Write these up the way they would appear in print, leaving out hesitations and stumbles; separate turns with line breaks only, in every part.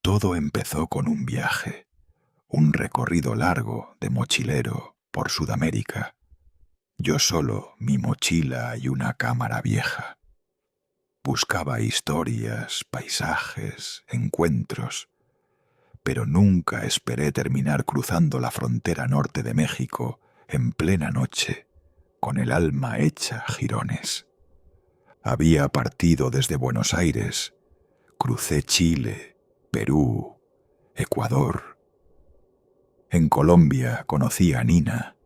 Todo empezó con un viaje, un recorrido largo de mochilero por Sudamérica. Yo solo, mi mochila y una cámara vieja. Buscaba historias, paisajes, encuentros, pero nunca esperé terminar cruzando la frontera norte de México en plena noche, con el alma hecha jirones. Había partido desde Buenos Aires, crucé Chile, Perú, Ecuador. En Colombia conocí a Nina,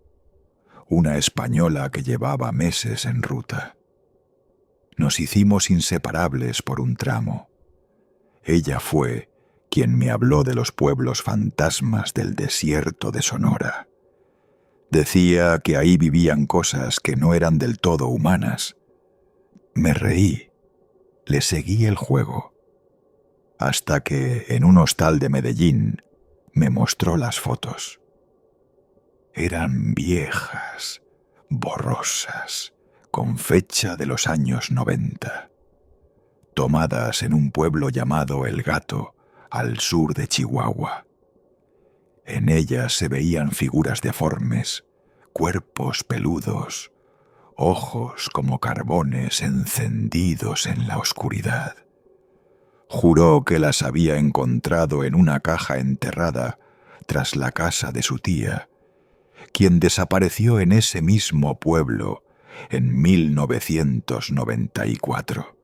una española que llevaba meses en ruta. Nos hicimos inseparables por un tramo. Ella fue quien me habló de los pueblos fantasmas del desierto de Sonora. Decía que ahí vivían cosas que no eran del todo humanas. Me reí, le seguí el juego, hasta que en un hostal de Medellín me mostró las fotos. Eran viejas, borrosas, con fecha de los años 90, tomadas en un pueblo llamado El Gato, al sur de Chihuahua. En ellas se veían figuras deformes, cuerpos peludos, ojos como carbones encendidos en la oscuridad. Juró que las había encontrado en una caja enterrada tras la casa de su tía, quien desapareció en ese mismo pueblo en 1994.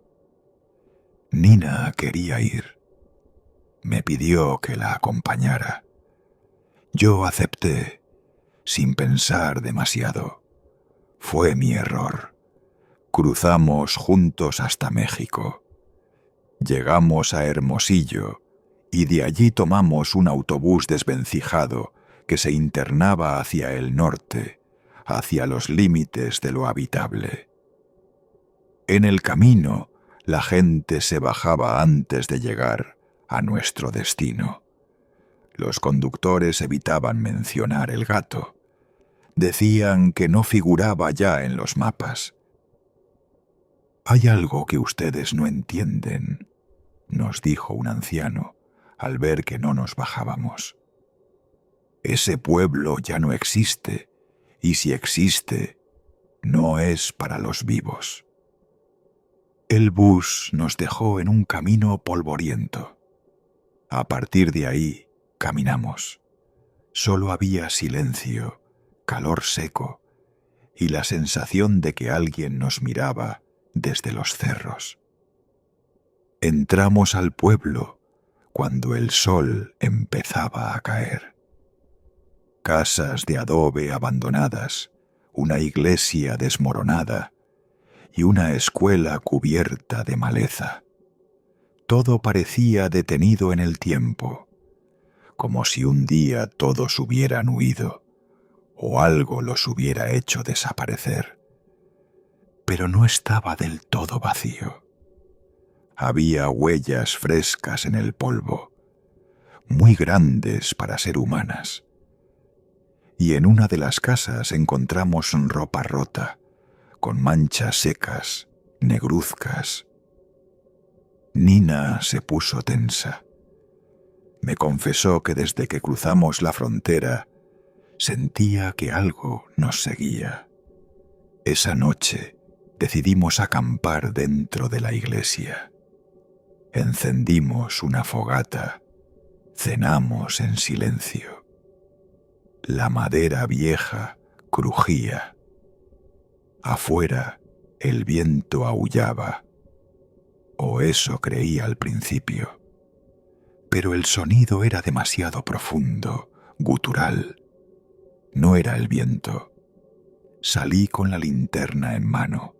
Nina quería ir. Me pidió que la acompañara. Yo acepté, sin pensar demasiado. Fue mi error. Cruzamos juntos hasta México. Llegamos a Hermosillo y de allí tomamos un autobús desvencijado que se internaba hacia el norte, hacia los límites de lo habitable. En el camino, la gente se bajaba antes de llegar a nuestro destino. Los conductores evitaban mencionar El Gato. Decían que no figuraba ya en los mapas. «Hay algo que ustedes no entienden», nos dijo un anciano al ver que no nos bajábamos. «Ese pueblo ya no existe, y si existe, no es para los vivos». El bus nos dejó en un camino polvoriento. A partir de ahí, caminamos. Solo había silencio, calor seco y la sensación de que alguien nos miraba desde los cerros. Entramos al pueblo cuando el sol empezaba a caer. Casas de adobe abandonadas, una iglesia desmoronada y una escuela cubierta de maleza. Todo parecía detenido en el tiempo, como si un día todos hubieran huido o algo los hubiera hecho desaparecer. Pero no estaba del todo vacío. Había huellas frescas en el polvo, muy grandes para ser humanas. Y en una de las casas encontramos ropa rota, con manchas secas, negruzcas. Nina se puso tensa. Me confesó que desde que cruzamos la frontera sentía que algo nos seguía. Esa noche decidimos acampar dentro de la iglesia. Encendimos una fogata, cenamos en silencio. La madera vieja crujía. Afuera el viento aullaba, o eso creía al principio. Pero el sonido era demasiado profundo, gutural. No era el viento. Salí con la linterna en mano.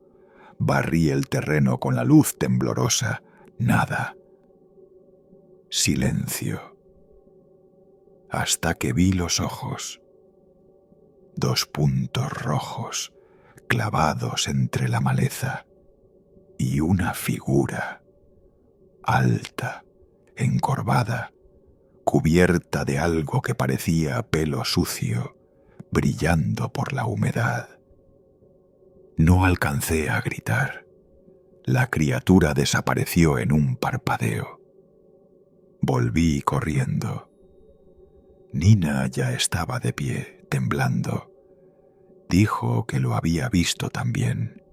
Barrí el terreno con la luz temblorosa. Nada. Silencio. Hasta que vi los ojos. 2 puntos rojos clavados entre la maleza y una figura alta, encorvada, cubierta de algo que parecía pelo sucio, brillando por la humedad. No alcancé a gritar. La criatura desapareció en un parpadeo. Volví corriendo. Nina ya estaba de pie, temblando. Dijo que lo había visto también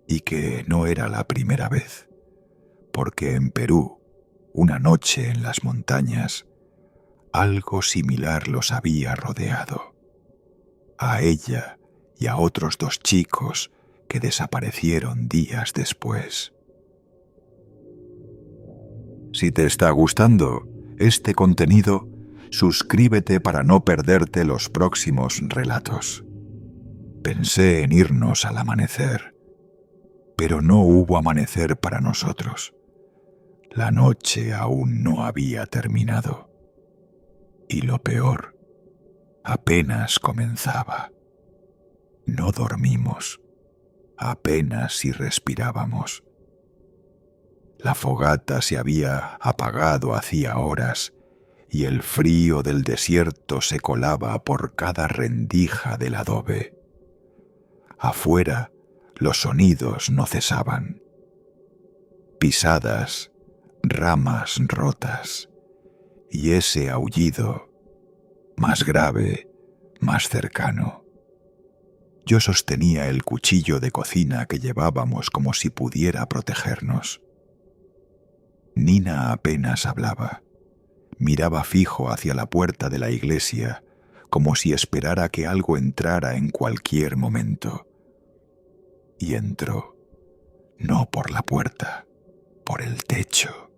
y que no era la primera vez, porque en Perú, una noche en las montañas, algo similar los había rodeado. A ella y a otros 2 chicos que desaparecieron días después. Si te está gustando este contenido, suscríbete para no perderte los próximos relatos. Pensé en irnos al amanecer, pero no hubo amanecer para nosotros. La noche aún no había terminado. Y lo peor, apenas comenzaba. No dormimos, apenas si respirábamos. La fogata se había apagado hacía horas y el frío del desierto se colaba por cada rendija del adobe. Afuera, los sonidos no cesaban. Pisadas, ramas rotas y ese aullido, más grave, más cercano. Yo sostenía el cuchillo de cocina que llevábamos como si pudiera protegernos. Nina apenas hablaba. Miraba fijo hacia la puerta de la iglesia, como si esperara que algo entrara en cualquier momento. Y entró, no por la puerta, por el techo.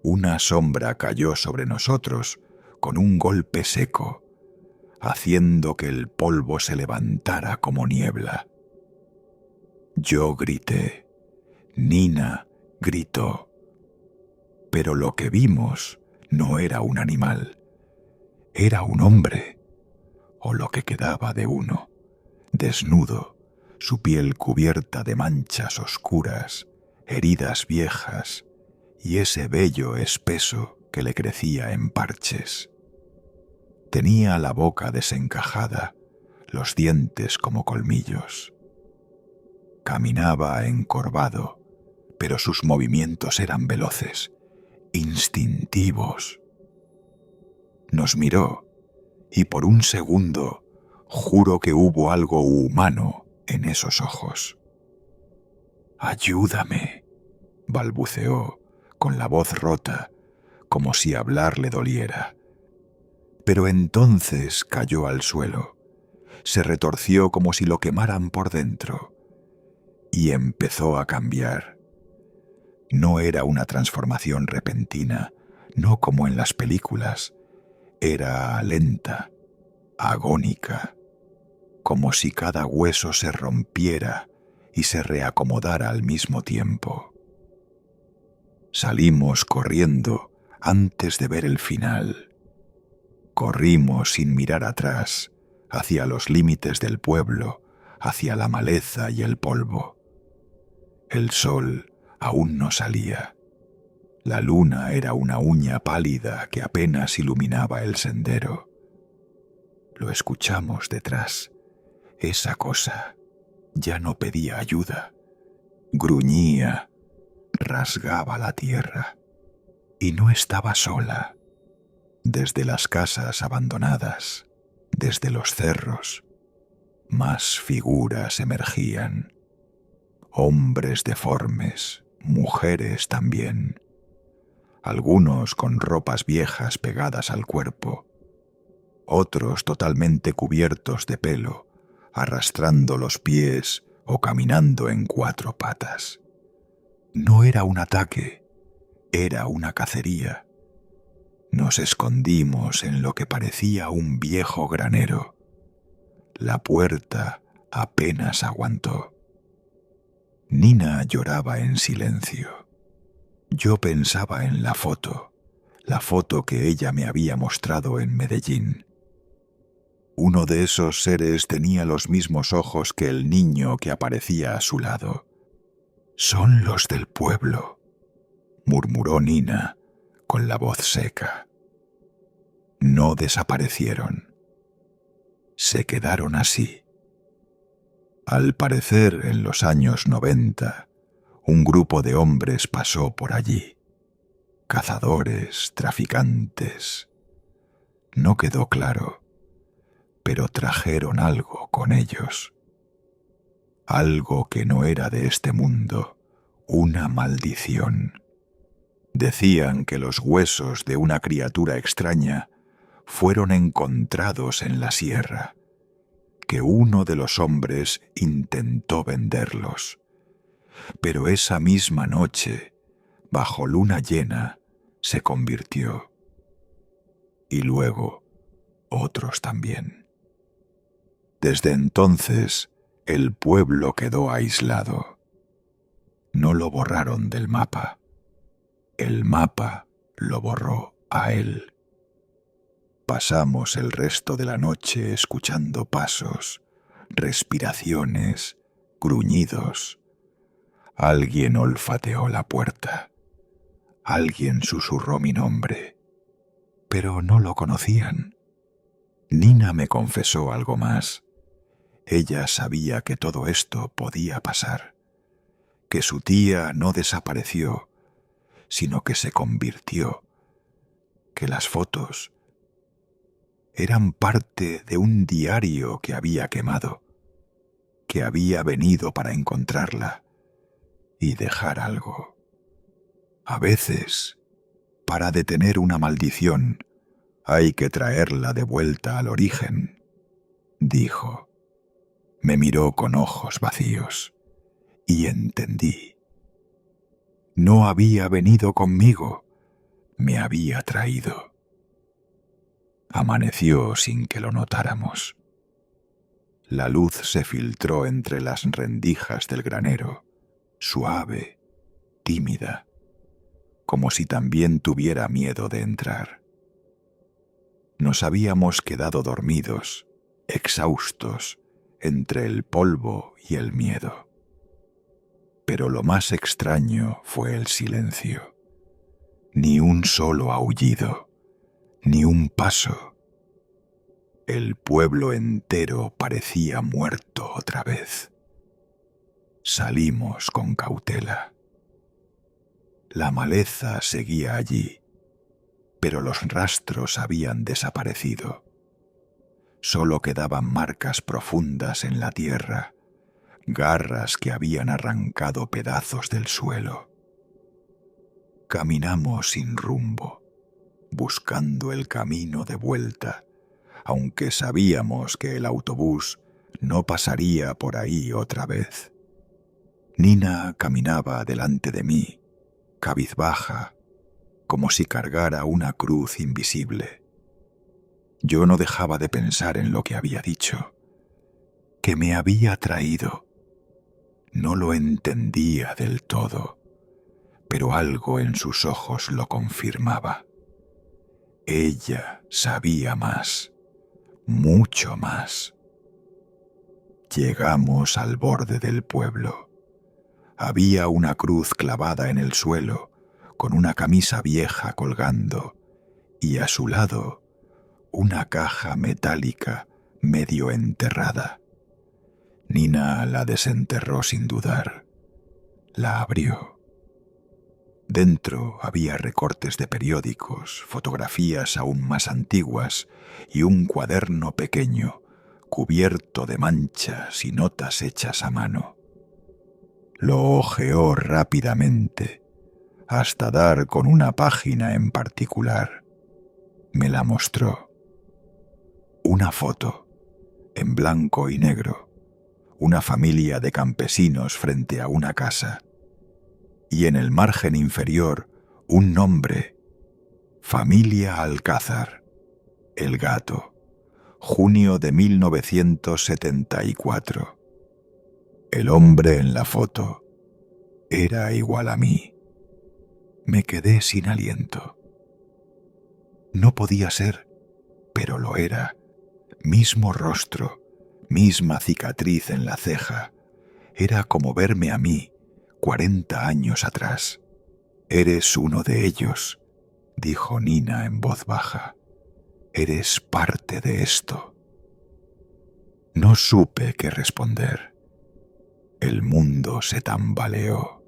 Una sombra cayó sobre nosotros con un golpe seco, haciendo que el polvo se levantara como niebla. Yo grité. Nina gritó. Pero lo que vimos no era un animal. Era un hombre, o lo que quedaba de uno, desnudo, su piel cubierta de manchas oscuras, heridas viejas y ese vello espeso que le crecía en parches. Tenía la boca desencajada, los dientes como colmillos. Caminaba encorvado, pero sus movimientos eran veloces, instintivos. Nos miró y por un segundo juro que hubo algo humano en esos ojos. «Ayúdame», balbuceó con la voz rota, como si hablar le doliera. Pero entonces cayó al suelo, se retorció como si lo quemaran por dentro y empezó a cambiar. No era una transformación repentina, no como en las películas. Era lenta, agónica, como si cada hueso se rompiera y se reacomodara al mismo tiempo. Salimos corriendo antes de ver el final. Corrimos sin mirar atrás, hacia los límites del pueblo, hacia la maleza y el polvo. El sol aún no salía. La luna era una uña pálida que apenas iluminaba el sendero. Lo escuchamos detrás. Esa cosa ya no pedía ayuda. Gruñía, rasgaba la tierra. Y no estaba sola. Desde las casas abandonadas, desde los cerros, más figuras emergían. Hombres deformes, mujeres también. Algunos con ropas viejas pegadas al cuerpo, otros totalmente cubiertos de pelo, arrastrando los pies o caminando en 4 patas. No era un ataque, era una cacería. Nos escondimos en lo que parecía un viejo granero. La puerta apenas aguantó. Nina lloraba en silencio. Yo pensaba en la foto que ella me había mostrado en Medellín. Uno de esos seres tenía los mismos ojos que el niño que aparecía a su lado. «Son los del pueblo», murmuró Nina con la voz seca. No desaparecieron. Se quedaron así. Al parecer, en los años 90, un grupo de hombres pasó por allí. cazadores, traficantes. No quedó claro, pero trajeron algo con ellos. Algo que no era de este mundo, una maldición. Decían que los huesos de una criatura extraña fueron encontrados en la sierra, que uno de los hombres intentó venderlos. Pero esa misma noche, bajo luna llena, se convirtió. Y luego, otros también. Desde entonces, el pueblo quedó aislado. No lo borraron del mapa. El mapa lo borró a él. Pasamos el resto de la noche escuchando pasos, respiraciones, gruñidos. Alguien olfateó la puerta. Alguien susurró mi nombre. Pero no lo conocían. Nina me confesó algo más. Ella sabía que todo esto podía pasar, que su tía no desapareció, sino que se convirtió, que las fotos eran parte de un diario que había quemado, que había venido para encontrarla y dejar algo. A veces, para detener una maldición, hay que traerla de vuelta al origen, dijo. Me miró con ojos vacíos y entendí. No había venido conmigo, me había traído. Amaneció sin que lo notáramos. La luz se filtró entre las rendijas del granero, suave, tímida, como si también tuviera miedo de entrar. Nos habíamos quedado dormidos, exhaustos, entre el polvo y el miedo. Pero lo más extraño fue el silencio. Ni un solo aullido, ni un paso. El pueblo entero parecía muerto otra vez. Salimos con cautela. La maleza seguía allí, pero los rastros habían desaparecido. Solo quedaban marcas profundas en la tierra, garras que habían arrancado pedazos del suelo. Caminamos sin rumbo, buscando el camino de vuelta, aunque sabíamos que el autobús no pasaría por ahí otra vez. Nina caminaba delante de mí, cabizbaja, como si cargara una cruz invisible. Yo no dejaba de pensar en lo que había dicho, que me había traído. No lo entendía del todo, pero algo en sus ojos lo confirmaba. Ella sabía más, mucho más. Llegamos al borde del pueblo. Había una cruz clavada en el suelo, con una camisa vieja colgando, y a su lado una caja metálica medio enterrada. Nina la desenterró sin dudar. La abrió. Dentro había recortes de periódicos, fotografías aún más antiguas y un cuaderno pequeño, cubierto de manchas y notas hechas a mano. Lo hojeó rápidamente, hasta dar con una página en particular. Me la mostró. Una foto, en blanco y negro, una familia de campesinos frente a una casa, y en el margen inferior un nombre, Familia Alcázar, El Gato, junio de 1974. El hombre en la foto era igual a mí. Me quedé sin aliento. No podía ser, pero lo era. Mismo rostro, misma cicatriz en la ceja. Era como verme a mí 40 años atrás. Eres uno de ellos, dijo Nina en voz baja. Eres parte de esto. No supe qué responder. El mundo se tambaleó.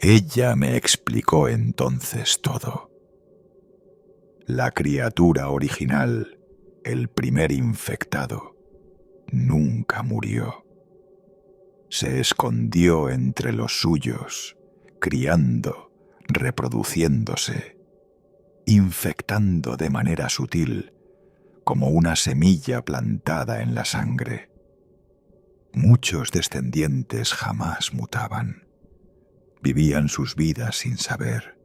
Ella me explicó entonces todo. La criatura original, el primer infectado, nunca murió. Se escondió entre los suyos, criando, reproduciéndose, infectando de manera sutil, como una semilla plantada en la sangre. Muchos descendientes jamás mutaban. Vivían sus vidas sin saber,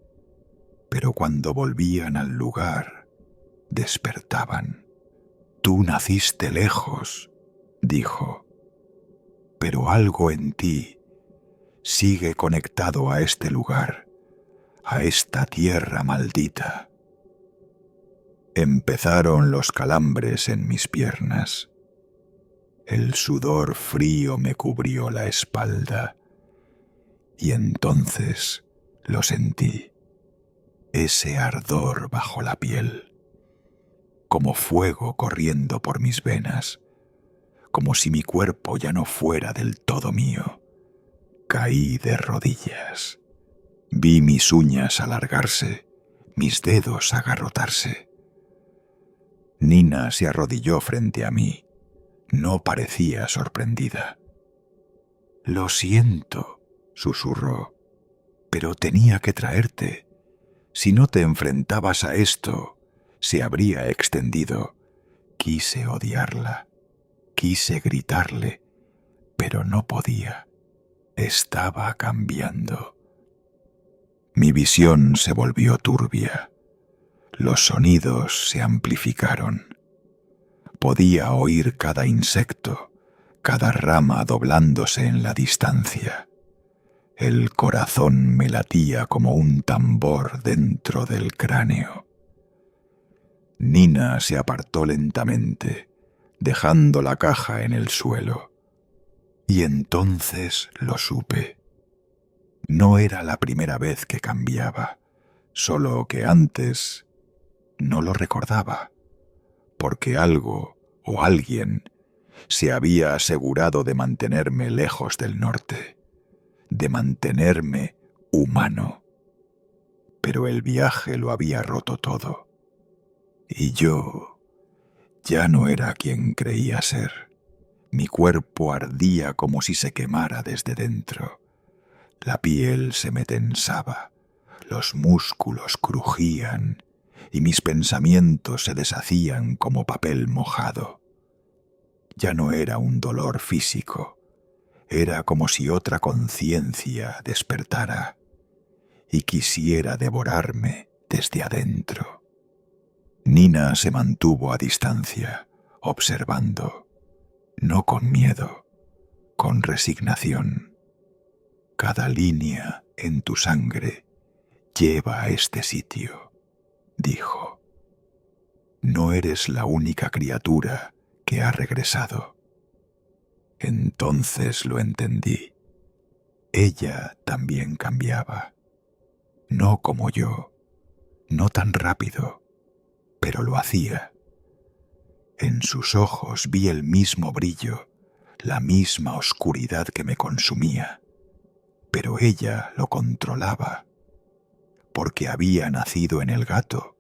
pero cuando volvían al lugar, despertaban. Tú naciste lejos, dijo, pero algo en ti sigue conectado a este lugar, a esta tierra maldita. Empezaron los calambres en mis piernas. El sudor frío me cubrió la espalda y entonces lo sentí, ese ardor bajo la piel, como fuego corriendo por mis venas, como si mi cuerpo ya no fuera del todo mío. Caí de rodillas. Vi mis uñas alargarse, mis dedos agarrotarse. Nina se arrodilló frente a mí. No parecía sorprendida. «Lo siento», susurró, «pero tenía que traerte. Si no te enfrentabas a esto, se habría extendido». Quise odiarla, quise gritarle, pero no podía. Estaba cambiando. Mi visión se volvió turbia. Los sonidos se amplificaron. Podía oír cada insecto, cada rama doblándose en la distancia. El corazón me latía como un tambor dentro del cráneo. Nina se apartó lentamente, dejando la caja en el suelo. Y entonces lo supe. No era la primera vez que cambiaba, solo que antes no lo recordaba, porque algo o alguien se había asegurado de mantenerme lejos del norte, de mantenerme humano. Pero el viaje lo había roto todo, y yo ya no era quien creía ser. Mi cuerpo ardía como si se quemara desde dentro. La piel se me tensaba, los músculos crujían y mis pensamientos se deshacían como papel mojado. Ya no era un dolor físico, era como si otra conciencia despertara y quisiera devorarme desde adentro. Nina se mantuvo a distancia, observando, no con miedo, con resignación. Cada línea en tu sangre lleva a este sitio, dijo. No eres la única criatura que ha regresado. Entonces lo entendí. Ella también cambiaba. No como yo, no tan rápido, pero lo hacía. En sus ojos vi el mismo brillo, la misma oscuridad que me consumía. Pero ella lo controlaba, porque había nacido en el gato,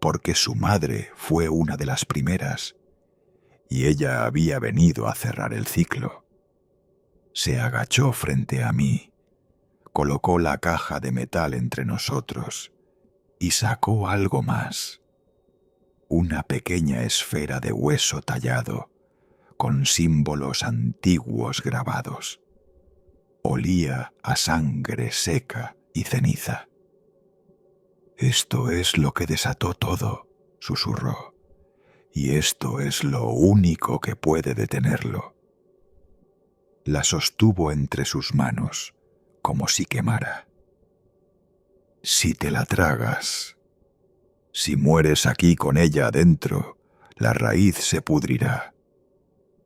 porque su madre fue una de las primeras, y ella había venido a cerrar el ciclo. Se agachó frente a mí, colocó la caja de metal entre nosotros y sacó algo más, una pequeña esfera de hueso tallado, con símbolos antiguos grabados. Olía a sangre seca y ceniza. Esto es lo que desató todo, susurró, y esto es lo único que puede detenerlo. La sostuvo entre sus manos, como si quemara. Si te la tragas, si mueres aquí con ella adentro, la raíz se pudrirá.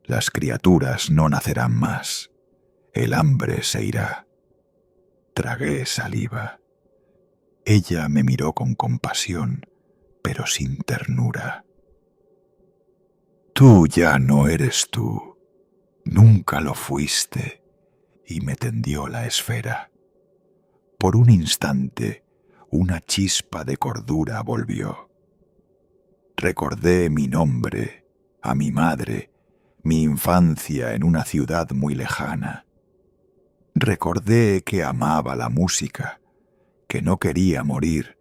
Las criaturas no nacerán más. El hambre se irá. Tragué saliva. Ella me miró con compasión, pero sin ternura. Tú ya no eres tú. Nunca lo fuiste. Y me tendió la esfera. Por un instante, una chispa de cordura volvió. Recordé mi nombre, a mi madre, mi infancia en una ciudad muy lejana. Recordé que amaba la música, que no quería morir,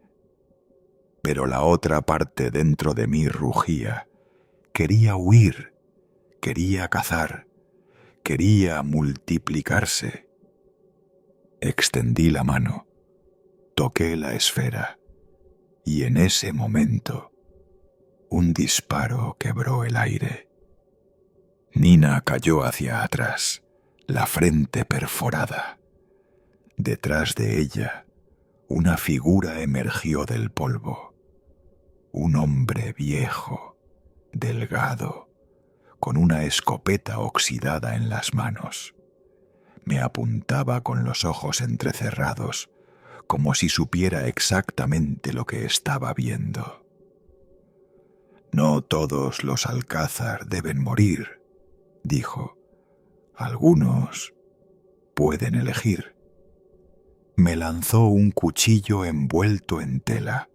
pero la otra parte dentro de mí rugía. Quería huir, quería cazar, quería multiplicarse. Extendí la mano, toqué la esfera, y en ese momento un disparo quebró el aire. Nina cayó hacia atrás, la frente perforada. Detrás de ella, una figura emergió del polvo. Un hombre viejo, delgado, con una escopeta oxidada en las manos. Me apuntaba con los ojos entrecerrados, como si supiera exactamente lo que estaba viendo. «No todos los alcázar deben morir», dijo. «Algunos pueden elegir». Me lanzó un cuchillo envuelto en tela.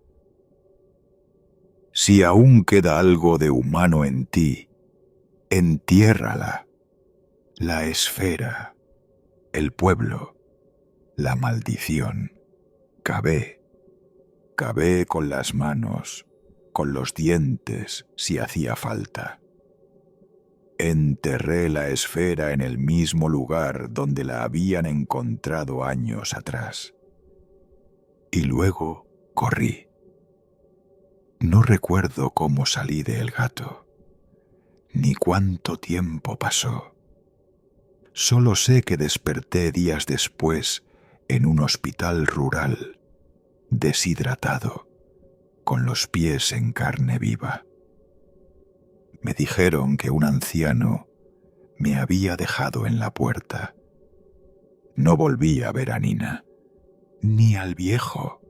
«Si aún queda algo de humano en ti, entiérrala. La esfera, el pueblo, la maldición. Cavé con las manos, con los dientes, si hacía falta. Enterré la esfera en el mismo lugar donde la habían encontrado años atrás. Y luego corrí. No recuerdo cómo salí de El Gato, ni cuánto tiempo pasó. Solo sé que desperté días después en un hospital rural, deshidratado, con los pies en carne viva. Me dijeron que un anciano me había dejado en la puerta. No volví a ver a Nina, ni al viejo,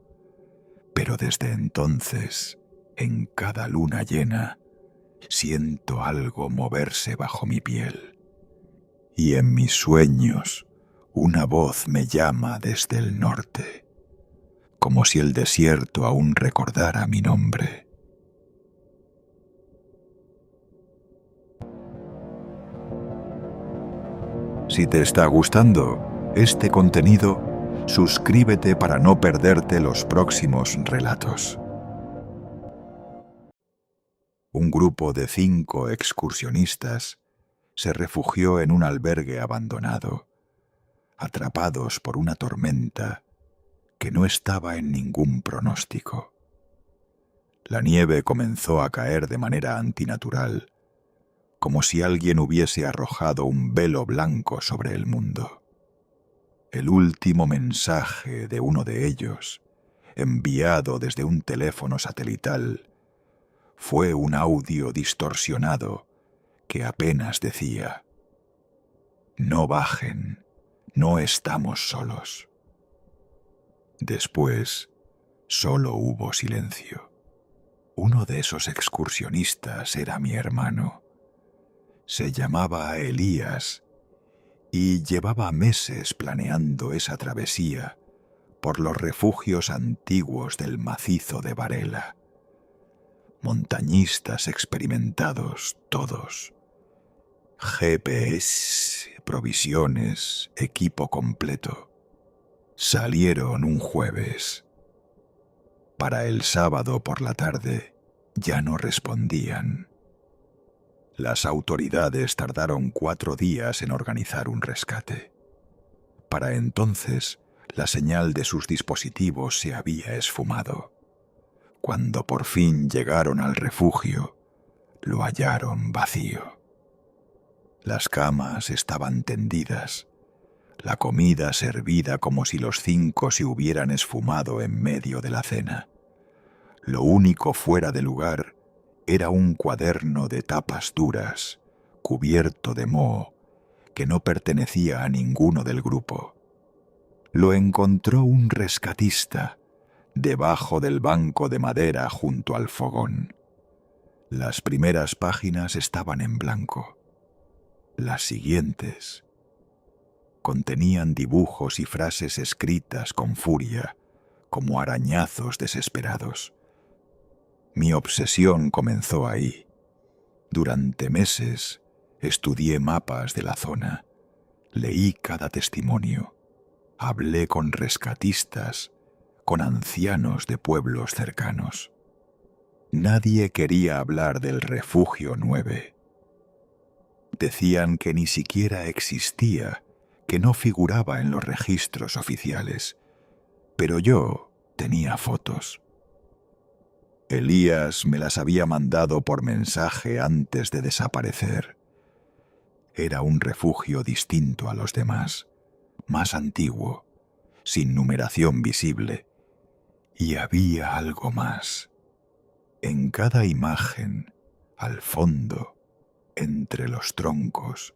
pero desde entonces, en cada luna llena, siento algo moverse bajo mi piel. Y en mis sueños, una voz me llama desde el norte, como si el desierto aún recordara mi nombre. Si te está gustando este contenido, suscríbete para no perderte los próximos relatos. Un grupo de 5 excursionistas se refugió en un albergue abandonado, atrapados por una tormenta que no estaba en ningún pronóstico. La nieve comenzó a caer de manera antinatural, como si alguien hubiese arrojado un velo blanco sobre el mundo. El último mensaje de uno de ellos, enviado desde un teléfono satelital, fue un audio distorsionado que apenas decía: «No bajen, no estamos solos». Después, solo hubo silencio. Uno de esos excursionistas era mi hermano. Se llamaba Elías y llevaba meses planeando esa travesía por los refugios antiguos del macizo de Varela. Montañistas experimentados todos. GPS, provisiones, equipo completo. Salieron un jueves. Para el sábado por la tarde ya no respondían. Las autoridades tardaron 4 días en organizar un rescate. Para entonces, la señal de sus dispositivos se había esfumado. Cuando por fin llegaron al refugio, lo hallaron vacío. Las camas estaban tendidas, la comida servida como si los 5 se hubieran esfumado en medio de la cena. Lo único fuera de lugar era un cuaderno de tapas duras, cubierto de moho, que no pertenecía a ninguno del grupo. Lo encontró un rescatista debajo del banco de madera junto al fogón. Las primeras páginas estaban en blanco. Las siguientes contenían dibujos y frases escritas con furia, como arañazos desesperados. Mi obsesión comenzó ahí. Durante meses estudié mapas de la zona, leí cada testimonio, hablé con rescatistas, con ancianos de pueblos cercanos. Nadie quería hablar del Refugio 9. Decían que ni siquiera existía, que no figuraba en los registros oficiales, pero yo tenía fotos. Elías me las había mandado por mensaje antes de desaparecer. Era un refugio distinto a los demás, más antiguo, sin numeración visible. Y había algo más. En cada imagen, al fondo, entre los troncos,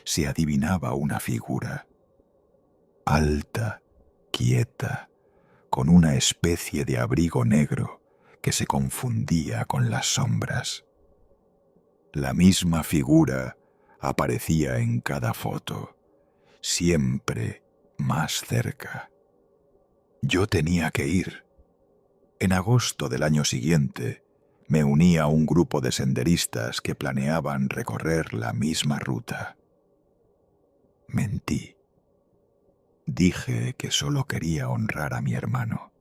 se adivinaba una figura, alta, quieta, con una especie de abrigo negro que se confundía con las sombras. La misma figura aparecía en cada foto, siempre más cerca. Yo tenía que ir. En agosto del año siguiente, me uní a un grupo de senderistas que planeaban recorrer la misma ruta. Mentí. Dije que solo quería honrar a mi hermano.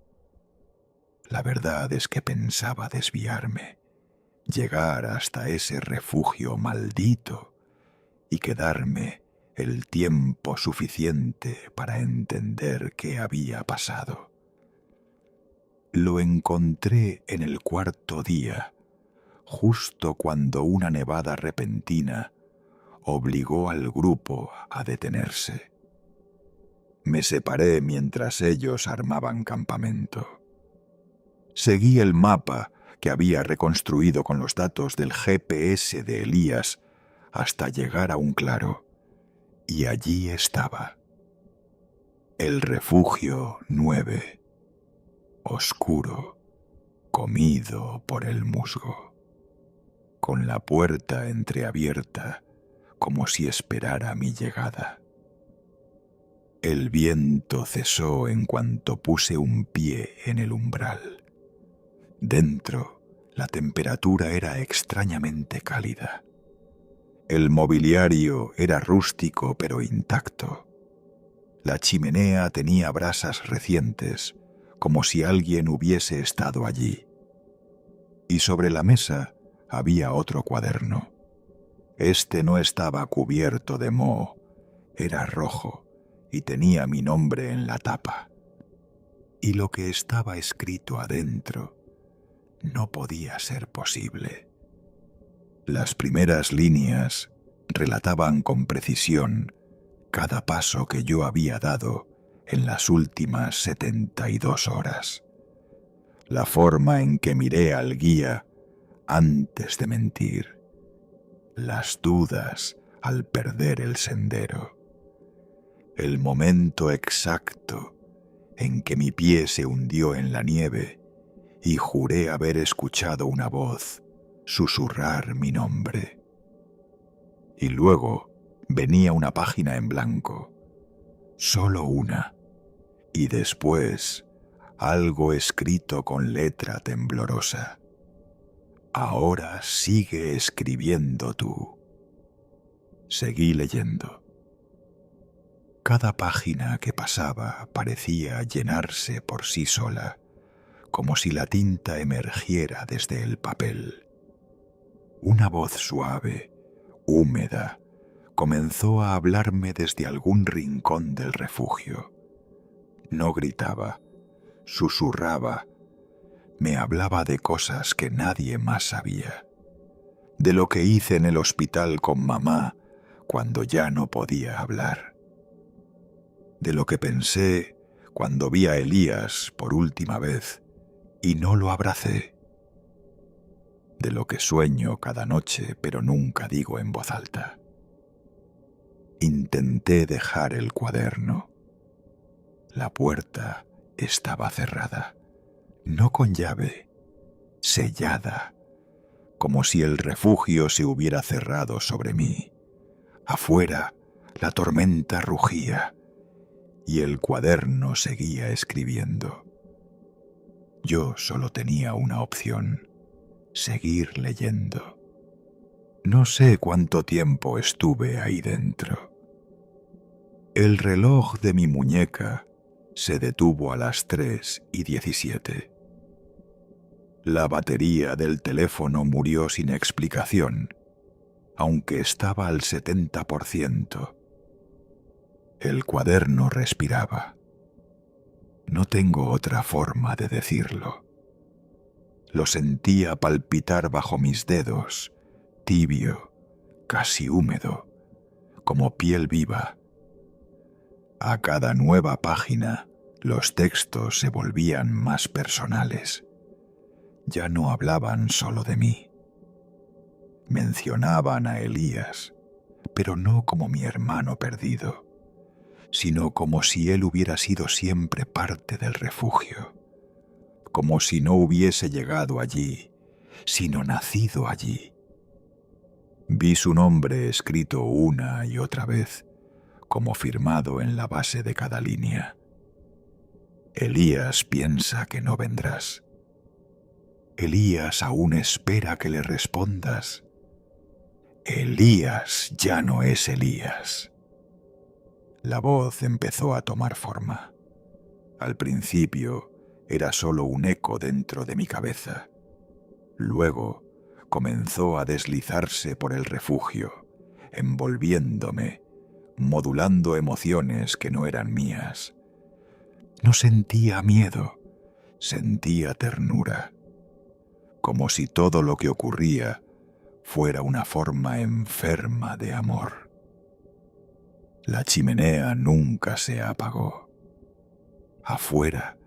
La verdad es que pensaba desviarme, llegar hasta ese refugio maldito y quedarme el tiempo suficiente para entender qué había pasado. Lo encontré en el cuarto día, justo cuando una nevada repentina obligó al grupo a detenerse. Me separé mientras ellos armaban campamento. Seguí el mapa que había reconstruido con los datos del GPS de Elías hasta llegar a un claro, y allí estaba. El Refugio 9, oscuro, comido por el musgo, con la puerta entreabierta como si esperara mi llegada. El viento cesó en cuanto puse un pie en el umbral. Dentro, la temperatura era extrañamente cálida. El mobiliario era rústico pero intacto. La chimenea tenía brasas recientes, como si alguien hubiese estado allí. Y sobre la mesa había otro cuaderno. Este no estaba cubierto de moho, era rojo y tenía mi nombre en la tapa. Y lo que estaba escrito adentro no podía ser posible. Las primeras líneas relataban con precisión cada paso que yo había dado en las últimas 72 horas. La forma en que miré al guía antes de mentir. Las dudas al perder el sendero. El momento exacto en que mi pie se hundió en la nieve y juré haber escuchado una voz susurrar mi nombre. Y luego venía una página en blanco, solo una, y después algo escrito con letra temblorosa. Ahora sigue escribiendo tú. Seguí leyendo. Cada página que pasaba parecía llenarse por sí sola, como si la tinta emergiera desde el papel. Una voz suave, húmeda, comenzó a hablarme desde algún rincón del refugio. No gritaba, susurraba, me hablaba de cosas que nadie más sabía, de lo que hice en el hospital con mamá cuando ya no podía hablar, de lo que pensé cuando vi a Elías por última vez y no lo abracé, de lo que sueño cada noche pero nunca digo en voz alta. Intenté dejar el cuaderno. La puerta estaba cerrada, no con llave, sellada, como si el refugio se hubiera cerrado sobre mí. Afuera, La tormenta rugía y el cuaderno seguía escribiendo. Yo solo tenía una opción: seguir leyendo. No sé cuánto tiempo estuve ahí dentro. El reloj de mi muñeca se detuvo a las 3:17. La batería del teléfono murió sin explicación, aunque estaba al 70%. El cuaderno respiraba. No tengo otra forma de decirlo. Lo sentía palpitar bajo mis dedos, tibio, casi húmedo, como piel viva. A cada nueva página, los textos se volvían más personales. Ya no hablaban solo de mí. Mencionaban a Elías, pero no como mi hermano perdido, sino como si él hubiera sido siempre parte del refugio, como si no hubiese llegado allí, sino nacido allí. Vi su nombre escrito una y otra vez, como firmado en la base de cada línea. Elías piensa que no vendrás. Elías aún espera que le respondas. Elías ya no es Elías. La voz empezó a tomar forma. Al principio era solo un eco dentro de mi cabeza. Luego comenzó a deslizarse por el refugio, envolviéndome, modulando emociones que no eran mías. No sentía miedo, sentía ternura, como si todo lo que ocurría fuera una forma enferma de amor. La chimenea nunca se apagó. Afuera,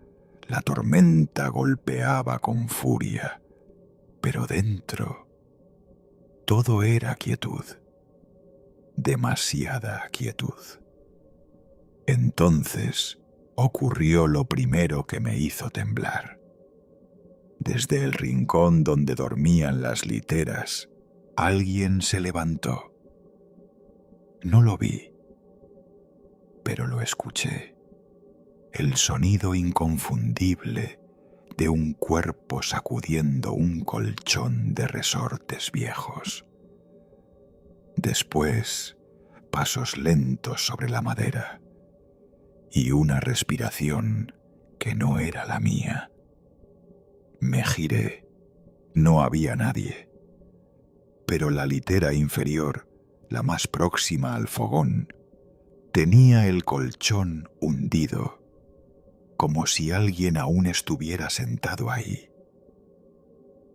la tormenta golpeaba con furia, pero dentro todo era quietud, demasiada quietud. Entonces ocurrió lo primero que me hizo temblar. Desde el rincón donde dormían las literas, alguien se levantó. No lo vi, pero lo escuché. El sonido inconfundible de un cuerpo sacudiendo un colchón de resortes viejos. Después, pasos lentos sobre la madera y una respiración que no era la mía. Me giré. No había nadie. Pero la litera inferior, la más próxima al fogón, tenía el colchón hundido, como si alguien aún estuviera sentado ahí.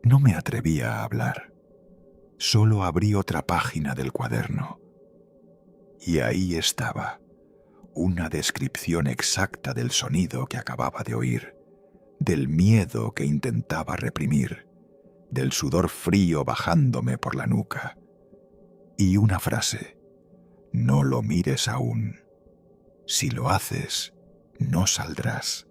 No me atrevía a hablar. Solo abrí otra página del cuaderno. Y ahí estaba, una descripción exacta del sonido que acababa de oír, del miedo que intentaba reprimir, del sudor frío bajándome por la nuca. Y una frase: no lo mires aún. Si lo haces, no saldrás.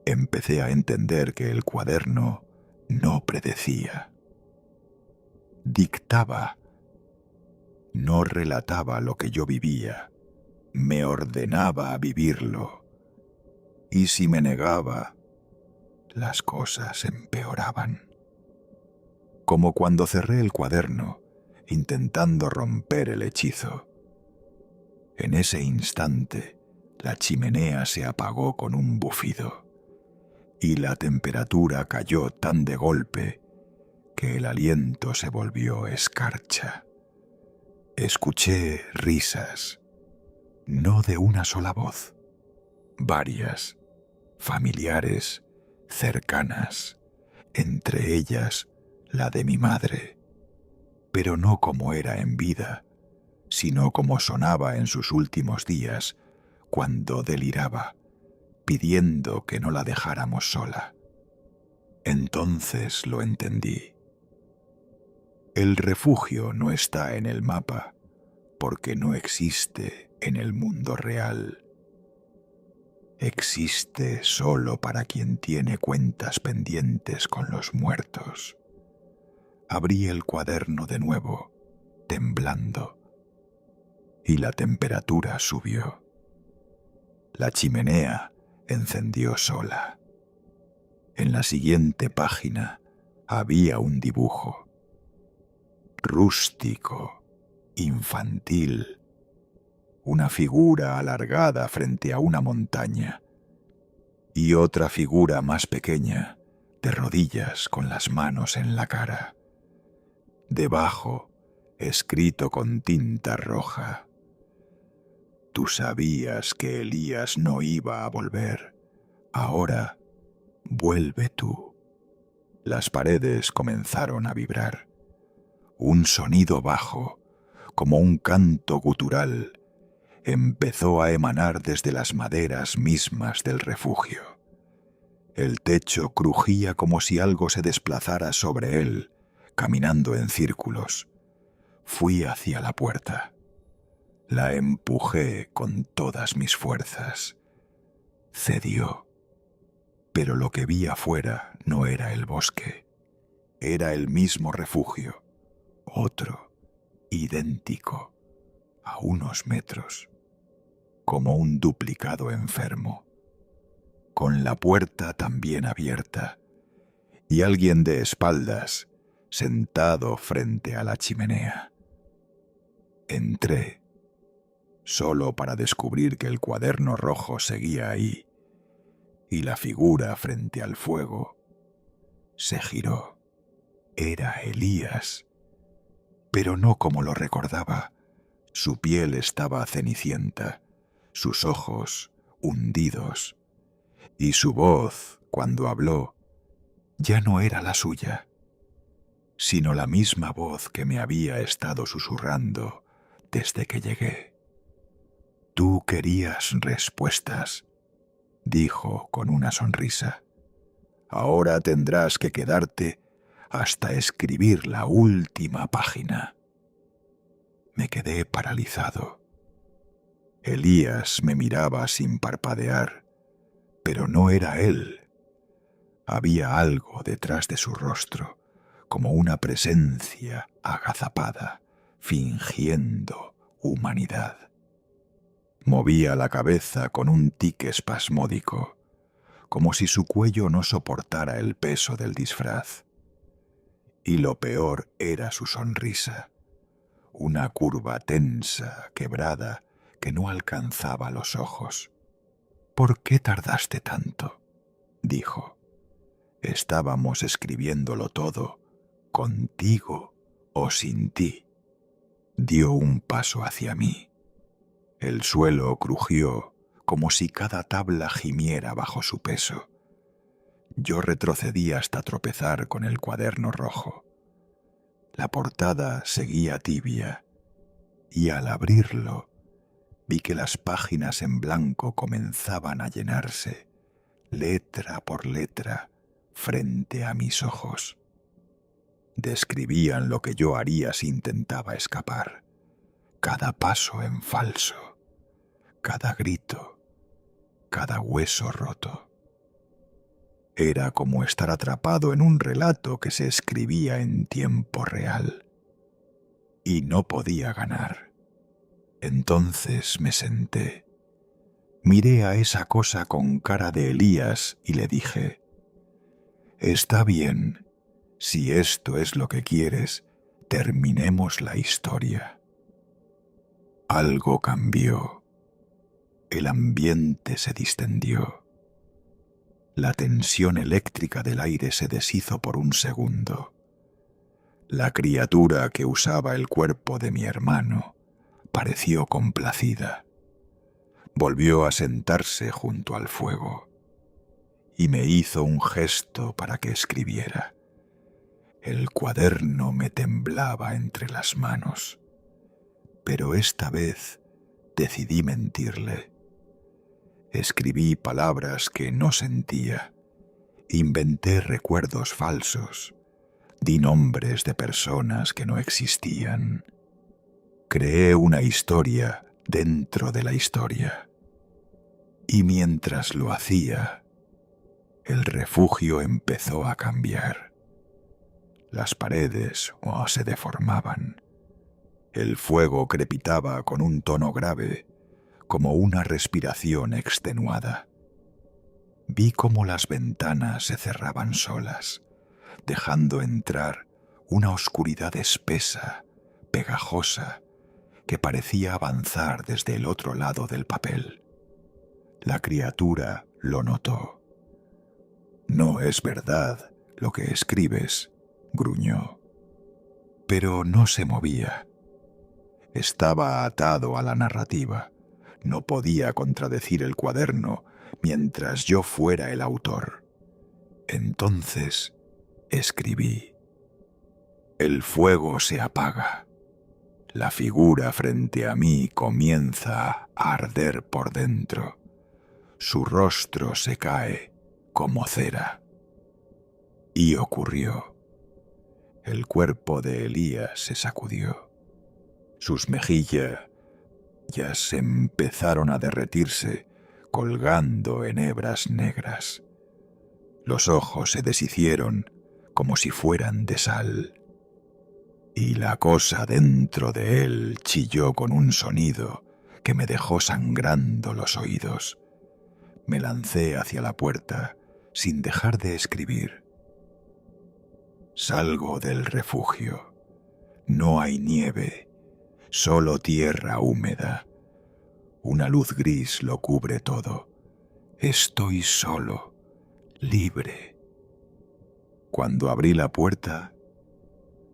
Empecé a entender que el cuaderno no predecía. Dictaba. No relataba lo que yo vivía, me ordenaba a vivirlo. Y si me negaba, las cosas empeoraban. Como cuando cerré el cuaderno, intentando romper el hechizo. En ese instante, la chimenea se apagó con un bufido, y la temperatura cayó tan de golpe que el aliento se volvió escarcha. Escuché risas, no de una sola voz, varias, familiares, cercanas, entre ellas la de mi madre, pero no como era en vida, sino como sonaba en sus últimos días, cuando deliraba, pidiendo que no la dejáramos sola. Entonces lo entendí. El refugio no está en el mapa, porque no existe en el mundo real. Existe solo para quien tiene cuentas pendientes con los muertos. Abrí el cuaderno de nuevo, temblando. y la temperatura subió. La chimenea encendió sola. En la siguiente página había un dibujo. Rústico, infantil, una figura alargada frente a una montaña y otra figura más pequeña, de rodillas con las manos en la cara. Debajo, escrito con tinta roja: tú sabías que Elías no iba a volver. Ahora, vuelve tú. Las paredes comenzaron a vibrar. Un sonido bajo, como un canto gutural, empezó a emanar desde las maderas mismas del refugio. El techo crujía como si algo se desplazara sobre él, caminando en círculos. Fui hacia la puerta. La empujé con todas mis fuerzas. Cedió. Pero lo que vi afuera no era el bosque. Era el mismo refugio. Otro, idéntico, a unos metros, como un duplicado enfermo, con la puerta también abierta, y alguien de espaldas, sentado frente a la chimenea. Entré, solo para descubrir que el cuaderno rojo seguía ahí, y la figura frente al fuego se giró. Era Elías, pero no como lo recordaba. Su piel estaba cenicienta, sus ojos hundidos, y su voz, cuando habló, ya no era la suya, sino la misma voz que me había estado susurrando desde que llegué. Tú querías respuestas, dijo con una sonrisa. Ahora tendrás que quedarte hasta escribir la última página. Me quedé paralizado. Elías me miraba sin parpadear, pero no era él. Había algo detrás de su rostro, como una presencia agazapada, fingiendo humanidad. Movía la cabeza con un tic espasmódico, como si su cuello no soportara el peso del disfraz. Y lo peor era su sonrisa, una curva tensa, quebrada, que no alcanzaba los ojos. ¿Por qué tardaste tanto?, dijo. Estábamos escribiéndolo todo, contigo o sin ti. Dio un paso hacia mí. El suelo crujió como si cada tabla gimiera bajo su peso. Yo retrocedí hasta tropezar con el cuaderno rojo. La portada seguía tibia, y al abrirlo vi que las páginas en blanco comenzaban a llenarse, letra por letra, frente a mis ojos. Describían lo que yo haría si intentaba escapar. Cada paso en falso, cada grito, cada hueso roto. Era como estar atrapado en un relato que se escribía en tiempo real. Y no podía ganar. Entonces me senté. Miré a esa cosa con cara de Elías y le dije: «Está bien, si esto es lo que quieres, terminemos la historia». Algo cambió. El ambiente se distendió. La tensión eléctrica del aire se deshizo por un segundo. La criatura que usaba el cuerpo de mi hermano pareció complacida. Volvió a sentarse junto al fuego y me hizo un gesto para que escribiera. El cuaderno me temblaba entre las manos, pero esta vez decidí mentirle. Escribí palabras que no sentía, inventé recuerdos falsos, di nombres de personas que no existían. Creé una historia dentro de la historia. Y mientras lo hacía, el refugio empezó a cambiar. Las paredes se deformaban. El fuego crepitaba con un tono grave, como una respiración extenuada. Vi cómo las ventanas se cerraban solas, dejando entrar una oscuridad espesa, pegajosa, que parecía avanzar desde el otro lado del papel. La criatura lo notó. «No es verdad lo que escribes», gruñó. Pero no se movía. Estaba atado a la narrativa. No podía contradecir el cuaderno mientras yo fuera el autor. Entonces escribí. El fuego se apaga. La figura frente a mí comienza a arder por dentro. Su rostro se cae como cera. Y ocurrió. El cuerpo de Elías se sacudió. Sus mejillas ya se empezaron a derretirse, colgando en hebras negras. Los ojos se deshicieron como si fueran de sal. Y la cosa dentro de él chilló con un sonido que me dejó sangrando los oídos. Me lancé hacia la puerta sin dejar de escribir. Salgo del refugio. No hay nieve, solo tierra húmeda. Una luz gris lo cubre todo. Estoy solo, libre. Cuando abrí la puerta,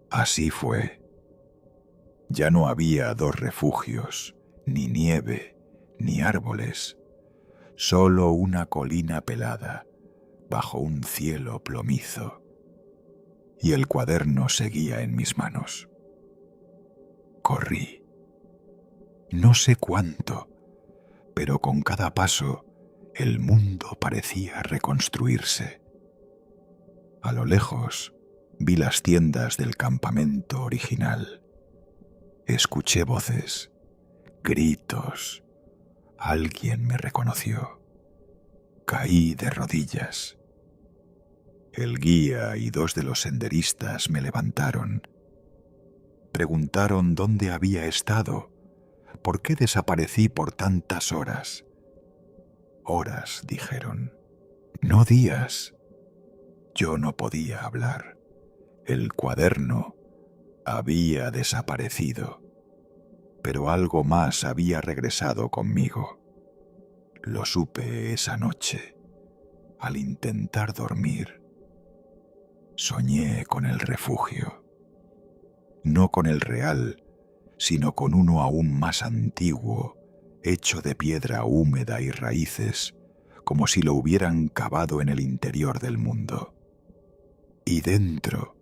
así fue. Ya no había dos refugios, ni nieve, ni árboles. Solo una colina pelada, bajo un cielo plomizo. Y el cuaderno seguía en mis manos. Corrí. No sé cuánto, pero con cada paso el mundo parecía reconstruirse. A lo lejos vi las tiendas del campamento original. Escuché voces, gritos. Alguien me reconoció. Caí de rodillas. El guía y dos de los senderistas me levantaron. Preguntaron dónde había estado, por qué desaparecí por tantas horas. Horas, dijeron, no días. Yo no podía hablar. El cuaderno había desaparecido, pero algo más había regresado conmigo. Lo supe esa noche, al intentar dormir. Soñé con el refugio, no con el real, sino con uno aún más antiguo, hecho de piedra húmeda y raíces, como si lo hubieran cavado en el interior del mundo. Y dentro,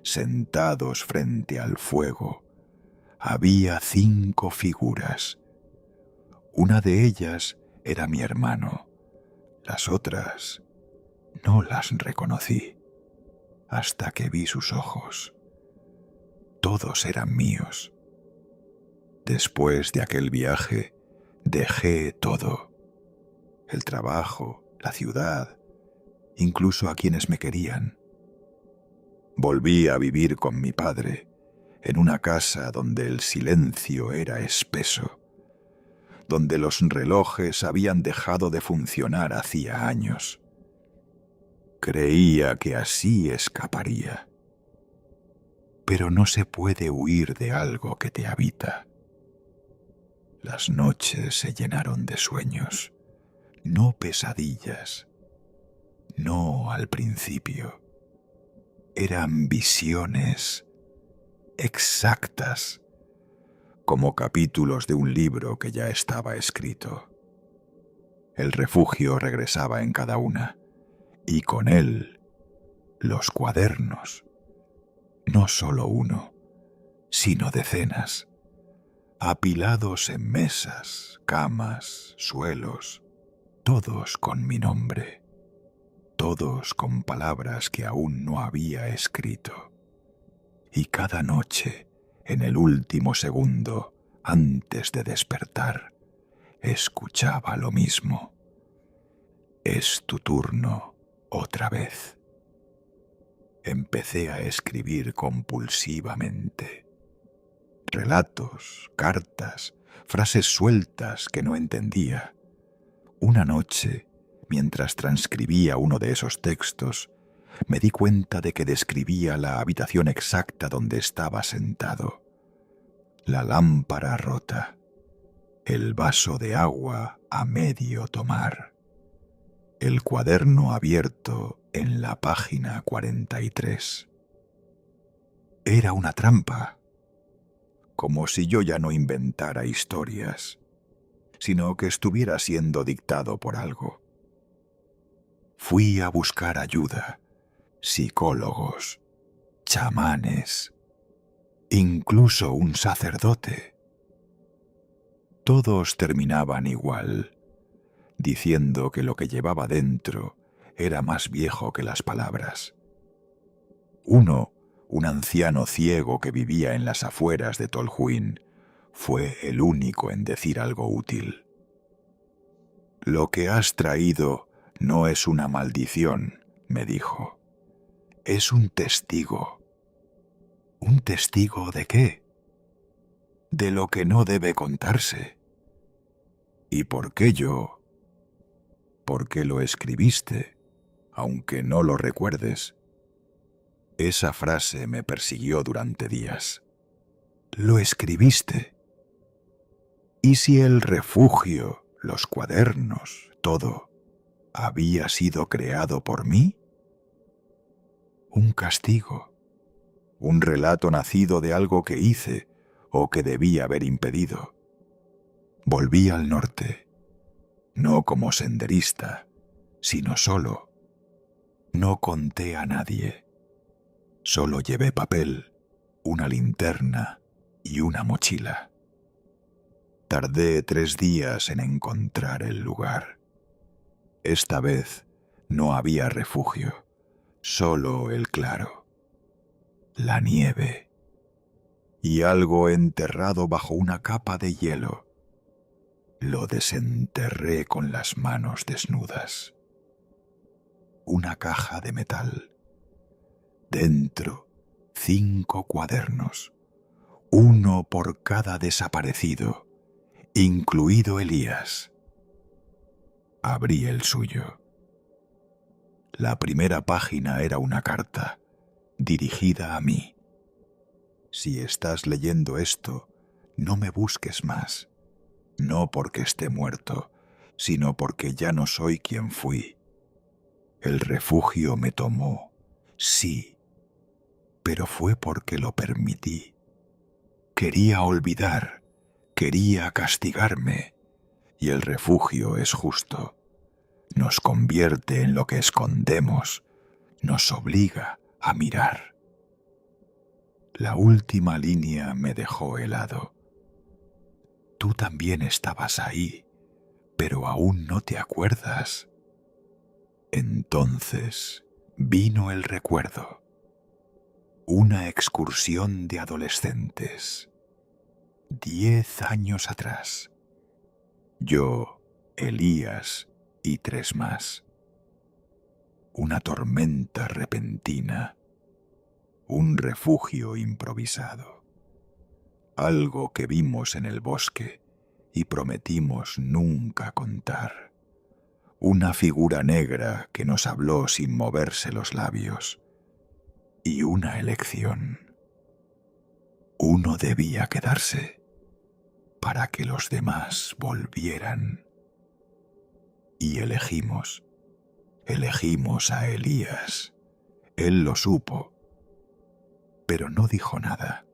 sentados frente al fuego, había 5 figuras. Una de ellas era mi hermano. Las otras no las reconocí hasta que vi sus ojos. Todos eran míos. Después de aquel viaje, dejé todo. El trabajo, la ciudad, incluso a quienes me querían. Volví a vivir con mi padre, en una casa donde el silencio era espeso, donde los relojes habían dejado de funcionar hacía años. Creía que así escaparía. Pero no se puede huir de algo que te habita. Las noches se llenaron de sueños, no pesadillas, no al principio. Eran visiones exactas, como capítulos de un libro que ya estaba escrito. El refugio regresaba en cada una, y con él los cuadernos. No solo uno, sino decenas, apilados en mesas, camas, suelos, todos con mi nombre, todos con palabras que aún no había escrito. Y cada noche, en el último segundo, antes de despertar, escuchaba lo mismo. Es tu turno otra vez. Empecé a escribir compulsivamente. relatos, cartas, frases sueltas que no entendía. Una noche, mientras transcribía uno de esos textos, me di cuenta de que describía la habitación exacta donde estaba sentado. La lámpara rota, el vaso de agua a medio tomar, el cuaderno abierto en la página 43. Era una trampa, como si yo ya no inventara historias, sino que estuviera siendo dictado por algo. Fui a buscar ayuda, psicólogos, chamanes, incluso un sacerdote. Todos terminaban igual, diciendo que lo que llevaba dentro era más viejo que las palabras. Uno, un anciano ciego que vivía en las afueras de Tolhuin, fue el único en decir algo útil. «Lo que has traído no es una maldición», me dijo. «Es un testigo». ¿Un testigo de qué? De lo que no debe contarse. ¿Y por qué yo? Porque lo escribiste, aunque no lo recuerdes. Esa frase me persiguió durante días. ¿Lo escribiste? ¿Y si el refugio, los cuadernos, todo, había sido creado por mí? Un castigo, un relato nacido de algo que hice o que debía haber impedido. Volví al norte, no como senderista, sino solo. No conté a nadie. Solo llevé papel, una linterna y una mochila. Tardé 3 días en encontrar el lugar. Esta vez no había refugio, solo el claro, la nieve y algo enterrado bajo una capa de hielo. Lo desenterré con las manos desnudas. Una caja de metal. Dentro, 5 cuadernos, uno por cada desaparecido, incluido Elías. Abrí el suyo. La primera página era una carta, dirigida a mí. Si estás leyendo esto, no me busques más. No porque esté muerto, sino porque ya no soy quien fui. El refugio me tomó, sí, pero fue porque lo permití. Quería olvidar, quería castigarme, y el refugio es justo. Nos convierte en lo que escondemos, nos obliga a mirar. La última línea me dejó helado. Tú también estabas ahí, pero aún no te acuerdas. Entonces vino el recuerdo. Una excursión de adolescentes. 10 años atrás. Yo, Elías y 3 más. Una tormenta repentina. Un refugio improvisado. Algo que vimos en el bosque y prometimos nunca contar. Una figura negra que nos habló sin moverse los labios. Y una elección. Uno debía quedarse para que los demás volvieran. Y elegimos a Elías. Él lo supo, pero no dijo nada.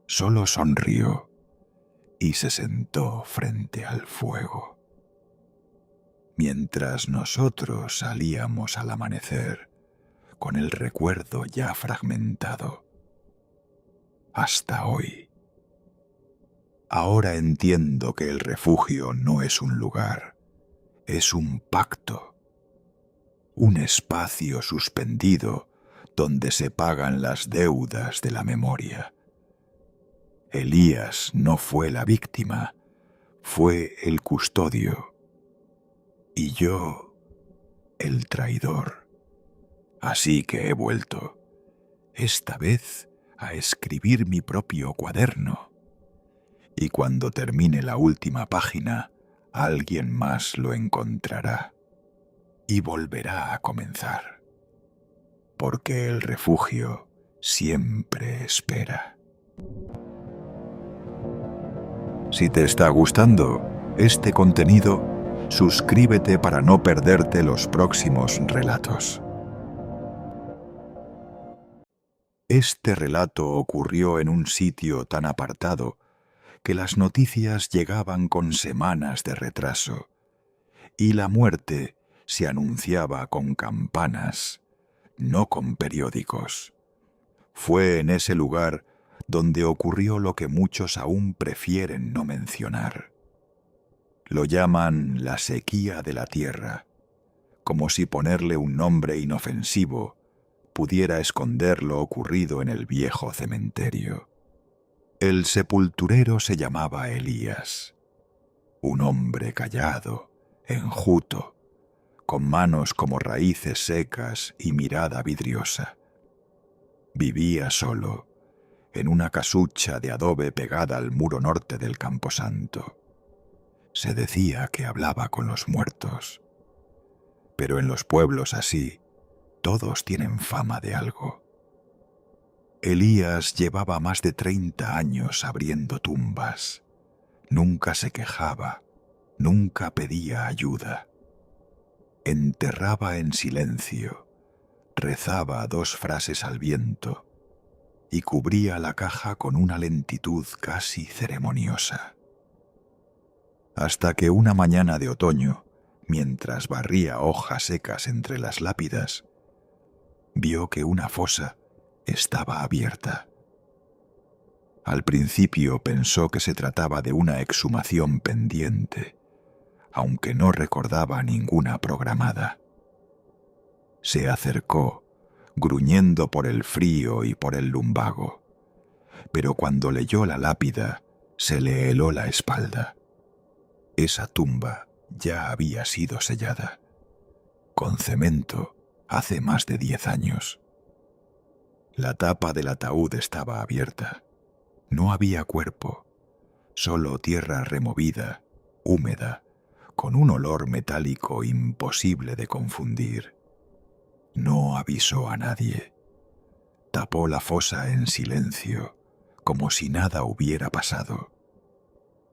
Solo sonrió y se sentó frente al fuego. Mientras nosotros salíamos al amanecer, con el recuerdo ya fragmentado. Hasta hoy. Ahora entiendo que el refugio no es un lugar, es un pacto. Un espacio suspendido donde se pagan las deudas de la memoria. Elías no fue la víctima, fue el custodio. Y yo, el traidor. Así que he vuelto, esta vez a escribir mi propio cuaderno. Y cuando termine la última página, alguien más lo encontrará y volverá a comenzar. Porque el refugio siempre espera. Si te está gustando este contenido, suscríbete para no perderte los próximos relatos. Este relato ocurrió en un sitio tan apartado que las noticias llegaban con semanas de retraso y la muerte se anunciaba con campanas, no con periódicos. Fue en ese lugar donde ocurrió lo que muchos aún prefieren no mencionar. Lo llaman la sequía de la tierra, como si ponerle un nombre inofensivo pudiera esconder lo ocurrido en el viejo cementerio. El sepulturero se llamaba Elías, un hombre callado, enjuto, con manos como raíces secas y mirada vidriosa. Vivía solo, en una casucha de adobe pegada al muro norte del camposanto. Se decía que hablaba con los muertos. Pero en los pueblos así, todos tienen fama de algo. Elías llevaba más de 30 años abriendo tumbas. Nunca se quejaba, nunca pedía ayuda. Enterraba en silencio, rezaba 2 frases al viento y cubría la caja con una lentitud casi ceremoniosa. Hasta que una mañana de otoño, mientras barría hojas secas entre las lápidas, vio que una fosa estaba abierta. Al principio pensó que se trataba de una exhumación pendiente, aunque no recordaba ninguna programada. Se acercó, gruñendo por el frío y por el lumbago, pero cuando leyó la lápida, se le heló la espalda. Esa tumba ya había sido sellada, con cemento, hace más de 10 años. La tapa del ataúd estaba abierta. No había cuerpo, solo tierra removida, húmeda, con un olor metálico imposible de confundir. No avisó a nadie. Tapó la fosa en silencio, como si nada hubiera pasado.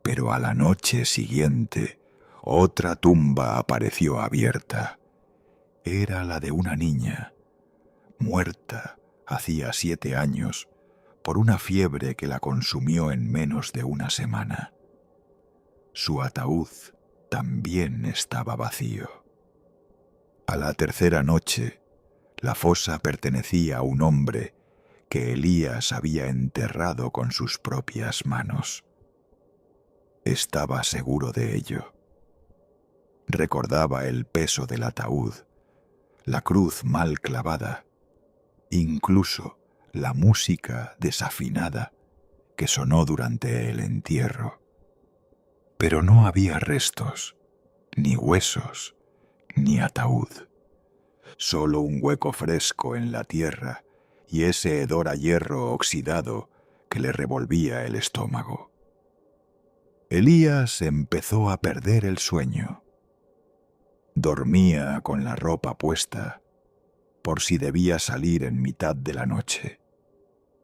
Pero a la noche siguiente, otra tumba apareció abierta. Era la de una niña, muerta hacía 7 años, por una fiebre que la consumió en menos de una semana. Su ataúd también estaba vacío. A la tercera noche, la fosa pertenecía a un hombre que Elías había enterrado con sus propias manos. Estaba seguro de ello. Recordaba el peso del ataúd, la cruz mal clavada, incluso la música desafinada que sonó durante el entierro. Pero no había restos, ni huesos, ni ataúd. Solo un hueco fresco en la tierra y ese hedor a hierro oxidado que le revolvía el estómago. Elías empezó a perder el sueño. Dormía con la ropa puesta, por si debía salir en mitad de la noche.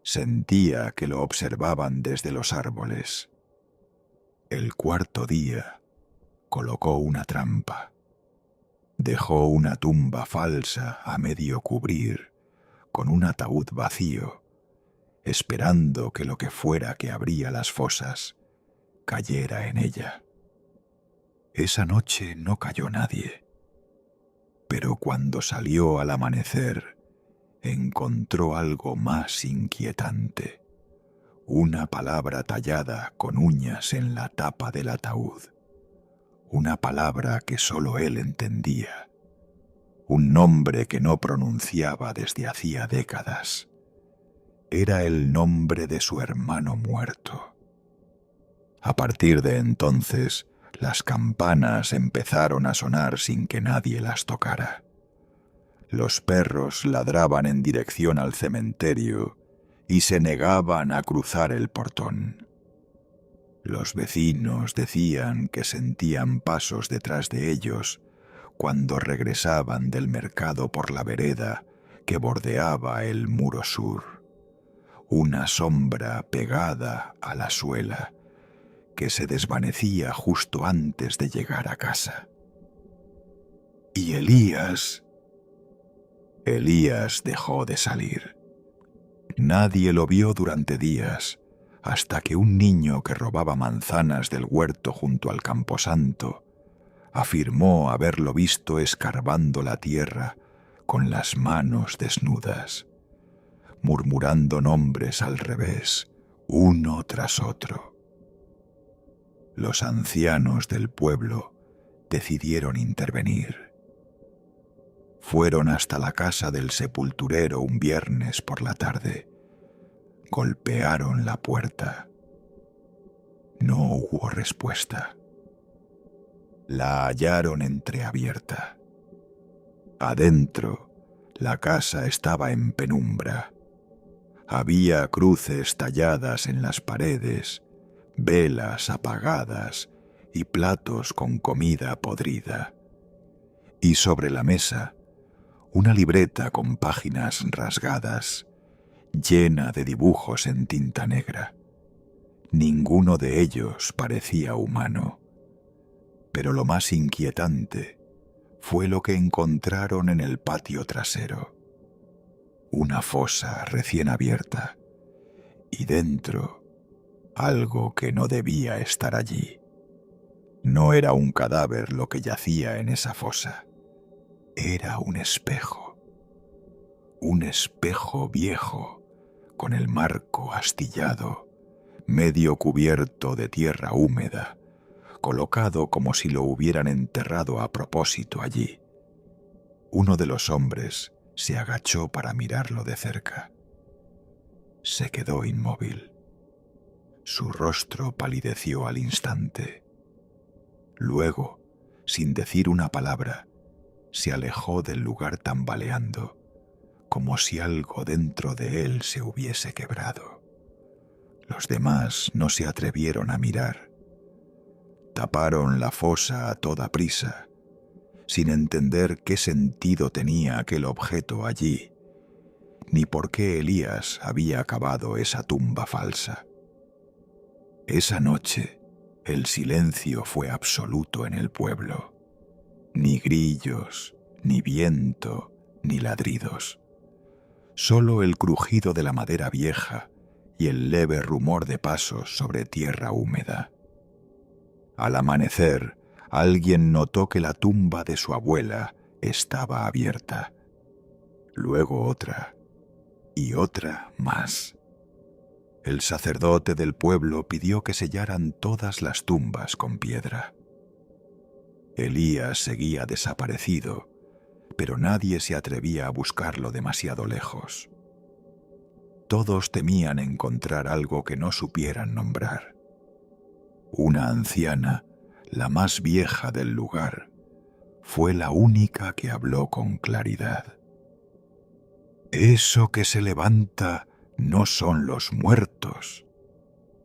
Sentía que lo observaban desde los árboles. El cuarto día colocó una trampa. Dejó una tumba falsa a medio cubrir, con un ataúd vacío, esperando que lo que fuera que abría las fosas cayera en ella. Esa noche no cayó nadie, pero cuando salió al amanecer, encontró algo más inquietante. Una palabra tallada con uñas en la tapa del ataúd. Una palabra que solo él entendía. Un nombre que no pronunciaba desde hacía décadas. Era el nombre de su hermano muerto. A partir de entonces, las campanas empezaron a sonar sin que nadie las tocara. Los perros ladraban en dirección al cementerio y se negaban a cruzar el portón. Los vecinos decían que sentían pasos detrás de ellos cuando regresaban del mercado por la vereda que bordeaba el muro sur, una sombra pegada a la suela que se desvanecía justo antes de llegar a casa. Y Elías dejó de salir. Nadie lo vio durante días, hasta que un niño que robaba manzanas del huerto junto al camposanto afirmó haberlo visto escarbando la tierra con las manos desnudas, murmurando nombres al revés, uno tras otro. Los ancianos del pueblo decidieron intervenir. Fueron hasta la casa del sepulturero un viernes por la tarde. Golpearon la puerta. No hubo respuesta. La hallaron entreabierta. Adentro, la casa estaba en penumbra. Había cruces talladas en las paredes, velas apagadas y platos con comida podrida. Y sobre la mesa, una libreta con páginas rasgadas, llena de dibujos en tinta negra. Ninguno de ellos parecía humano. Pero lo más inquietante fue lo que encontraron en el patio trasero. Una fosa recién abierta, y dentro algo que no debía estar allí. No era un cadáver lo que yacía en esa fosa. Era un espejo viejo, con el marco astillado, medio cubierto de tierra húmeda, colocado como si lo hubieran enterrado a propósito allí. Uno de los hombres se agachó para mirarlo de cerca. Se quedó inmóvil. Su rostro palideció al instante. Luego, sin decir una palabra, se alejó del lugar tambaleando, como si algo dentro de él se hubiese quebrado. Los demás no se atrevieron a mirar. Taparon la fosa a toda prisa, sin entender qué sentido tenía aquel objeto allí, ni por qué Elías había cavado esa tumba falsa. Esa noche, el silencio fue absoluto en el pueblo. Ni grillos, ni viento, ni ladridos. Solo el crujido de la madera vieja y el leve rumor de pasos sobre tierra húmeda. Al amanecer, alguien notó que la tumba de su abuela estaba abierta. Luego otra, y otra más. El sacerdote del pueblo pidió que sellaran todas las tumbas con piedra. Elías seguía desaparecido, pero nadie se atrevía a buscarlo demasiado lejos. Todos temían encontrar algo que no supieran nombrar. Una anciana, la más vieja del lugar, fue la única que habló con claridad. Eso que se levanta no son los muertos,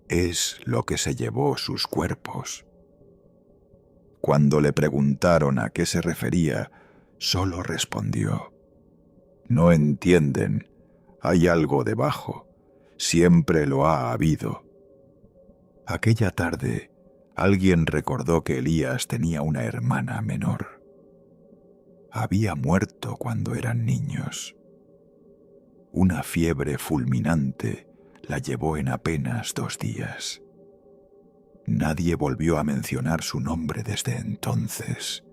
es lo que se llevó sus cuerpos. Cuando le preguntaron a qué se refería, solo respondió: no entienden, hay algo debajo, siempre lo ha habido. Aquella tarde, alguien recordó que Elías tenía una hermana menor. Había muerto cuando eran niños. Una fiebre fulminante la llevó en apenas 2 días. Nadie volvió a mencionar su nombre desde entonces.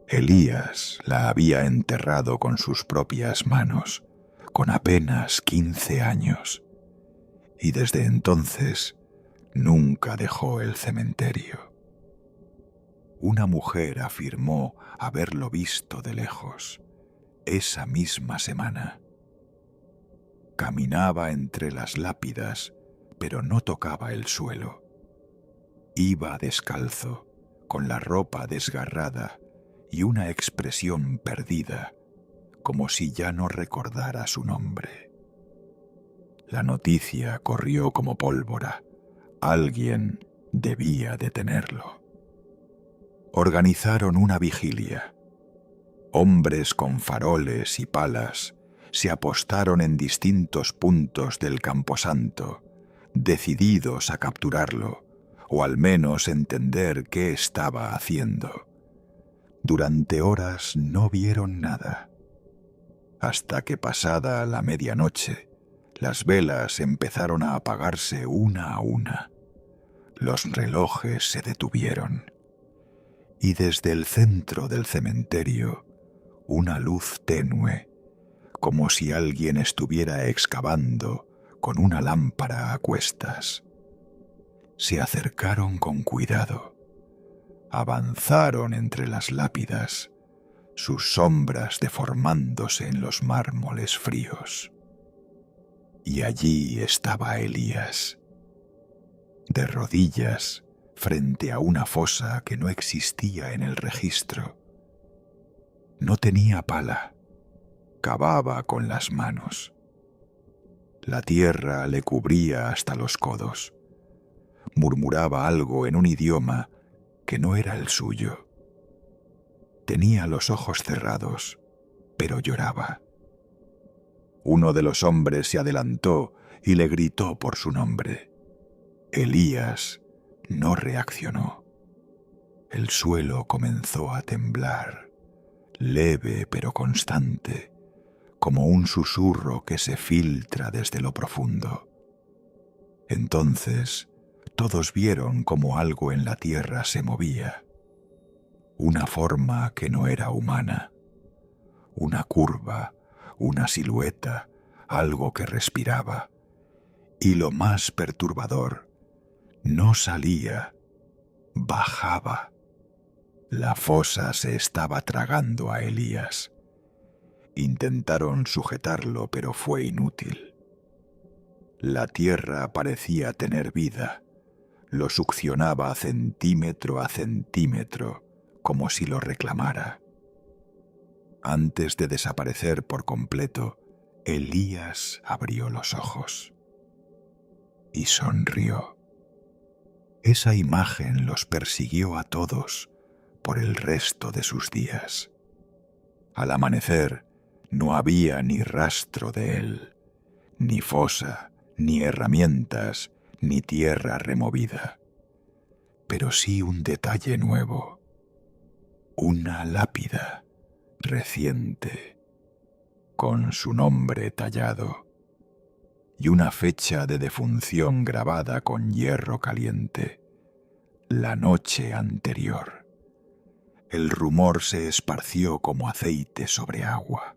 Elías la había enterrado con sus propias manos, con apenas 15 años, y desde entonces nunca dejó el cementerio. Una mujer afirmó haberlo visto de lejos, esa misma semana. Caminaba entre las lápidas, pero no tocaba el suelo. Iba descalzo, con la ropa desgarrada y una expresión perdida, como si ya no recordara su nombre. La noticia corrió como pólvora. Alguien debía detenerlo. Organizaron una vigilia. Hombres con faroles y palas se apostaron en distintos puntos del camposanto, decididos a capturarlo, o al menos entender qué estaba haciendo. Durante horas no vieron nada, hasta que pasada la medianoche, las velas empezaron a apagarse una a una. Los relojes se detuvieron, y desde el centro del cementerio, una luz tenue, como si alguien estuviera excavando con una lámpara a cuestas. Se acercaron con cuidado, avanzaron entre las lápidas, sus sombras deformándose en los mármoles fríos. Y allí estaba Elías, de rodillas frente a una fosa que no existía en el registro. No tenía pala, cavaba con las manos. La tierra le cubría hasta los codos. Murmuraba algo en un idioma que no era el suyo. Tenía los ojos cerrados, pero lloraba. Uno de los hombres se adelantó y le gritó por su nombre. Elías no reaccionó. El suelo comenzó a temblar, leve pero constante, como un susurro que se filtra desde lo profundo. Entonces, todos vieron cómo algo en la tierra se movía. Una forma que no era humana. Una curva, una silueta, algo que respiraba. Y lo más perturbador, no salía, bajaba. La fosa se estaba tragando a Elías. Intentaron sujetarlo, pero fue inútil. La tierra parecía tener vida. Lo succionaba centímetro a centímetro, como si lo reclamara. Antes de desaparecer por completo, Elías abrió los ojos y sonrió. Esa imagen los persiguió a todos por el resto de sus días. Al amanecer, no había ni rastro de él, ni fosa, ni herramientas, ni tierra removida. Pero sí un detalle nuevo. Una lápida reciente, con su nombre tallado, y una fecha de defunción grabada con hierro caliente. La noche anterior. El rumor se esparció como aceite sobre agua.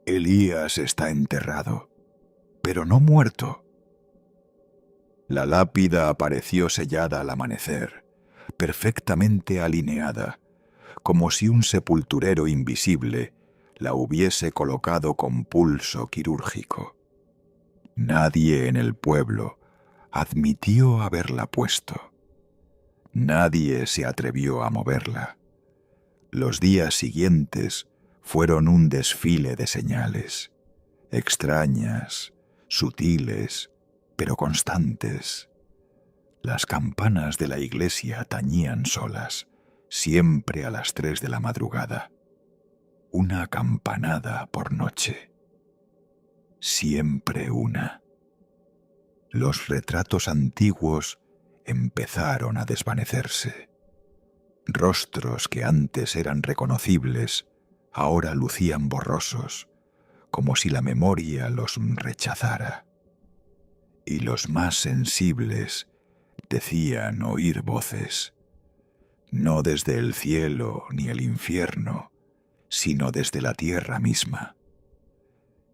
Elías está enterrado, pero no muerto. La lápida apareció sellada al amanecer, perfectamente alineada, como si un sepulturero invisible la hubiese colocado con pulso quirúrgico. Nadie en el pueblo admitió haberla puesto. Nadie se atrevió a moverla. Los días siguientes fueron un desfile de señales, extrañas, sutiles, pero constantes. Las campanas de la iglesia tañían solas, siempre a las 3 de la madrugada. Una campanada por noche. Siempre una. Los retratos antiguos empezaron a desvanecerse. Rostros que antes eran reconocibles, ahora lucían borrosos, como si la memoria los rechazara. Y los más sensibles decían oír voces, no desde el cielo ni el infierno, sino desde la tierra misma.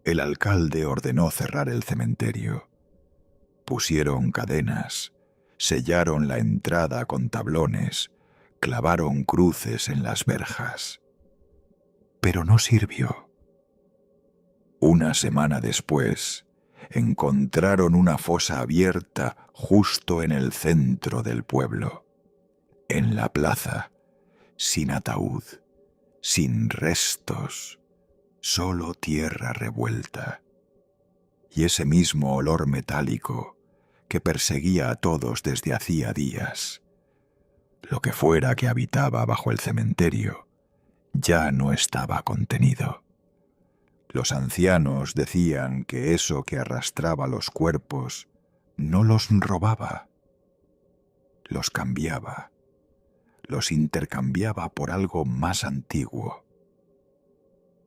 El alcalde ordenó cerrar el cementerio. Pusieron cadenas, sellaron la entrada con tablones, clavaron cruces en las verjas. Pero no sirvió. Una semana después, encontraron una fosa abierta justo en el centro del pueblo, en la plaza, sin ataúd, sin restos, solo tierra revuelta. y ese mismo olor metálico que perseguía a todos desde hacía días. Lo que fuera que habitaba bajo el cementerio ya no estaba contenido. Los ancianos decían que eso que arrastraba los cuerpos no los robaba, los cambiaba, los intercambiaba por algo más antiguo.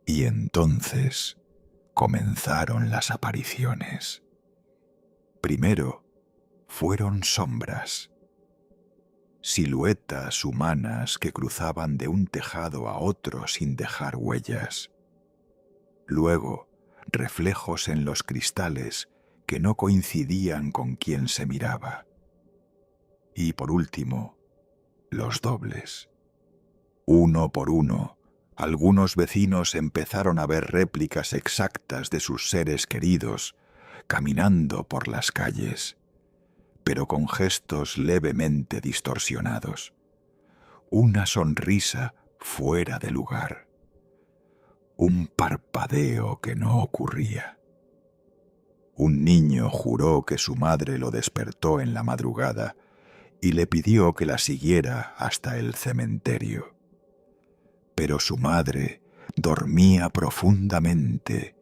Y entonces comenzaron las apariciones. Primero fueron sombras, siluetas humanas que cruzaban de un tejado a otro sin dejar huellas. Luego, reflejos en los cristales que no coincidían con quien se miraba. Y por último, los dobles. Uno por uno, algunos vecinos empezaron a ver réplicas exactas de sus seres queridos caminando por las calles, pero con gestos levemente distorsionados. Una sonrisa fuera de lugar. Un parpadeo que no ocurría. Un niño juró que su madre lo despertó en la madrugada y le pidió que la siguiera hasta el cementerio. Pero su madre dormía profundamente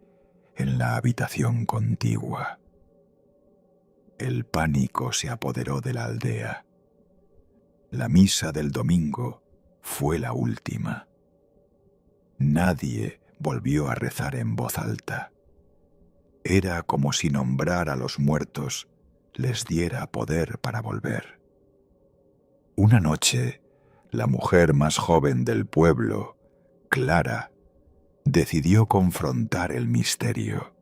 en la habitación contigua. El pánico se apoderó de la aldea. La misa del domingo fue la última. Nadie volvió a rezar en voz alta. Era como si nombrar a los muertos les diera poder para volver. Una noche, la mujer más joven del pueblo, Clara, decidió confrontar el misterio.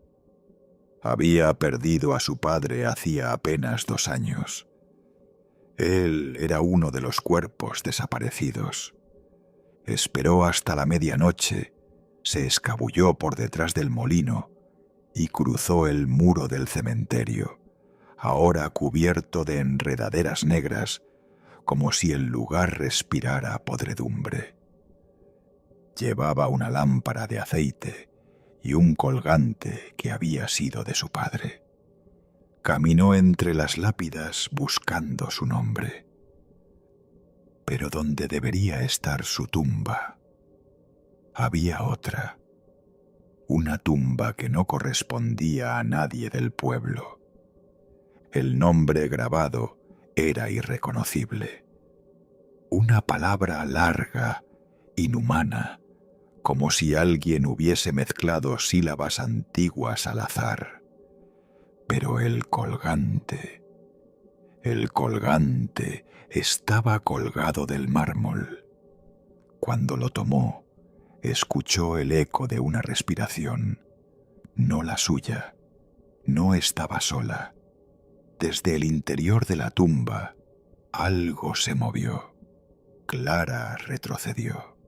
Había perdido a su padre hacía apenas 2 años. Él era uno de los cuerpos desaparecidos. Esperó hasta la medianoche, se escabulló por detrás del molino y cruzó el muro del cementerio, ahora cubierto de enredaderas negras, como si el lugar respirara podredumbre. Llevaba una lámpara de aceite y un colgante que había sido de su padre. Caminó entre las lápidas buscando su nombre. Pero donde debería estar su tumba, había otra. Una tumba que no correspondía a nadie del pueblo. El nombre grabado era irreconocible. Una palabra larga, inhumana, como si alguien hubiese mezclado sílabas antiguas al azar. Pero el colgante estaba colgado del mármol. Cuando lo tomó, escuchó el eco de una respiración, no la suya. No estaba sola. Desde el interior de la tumba, algo se movió. Clara retrocedió.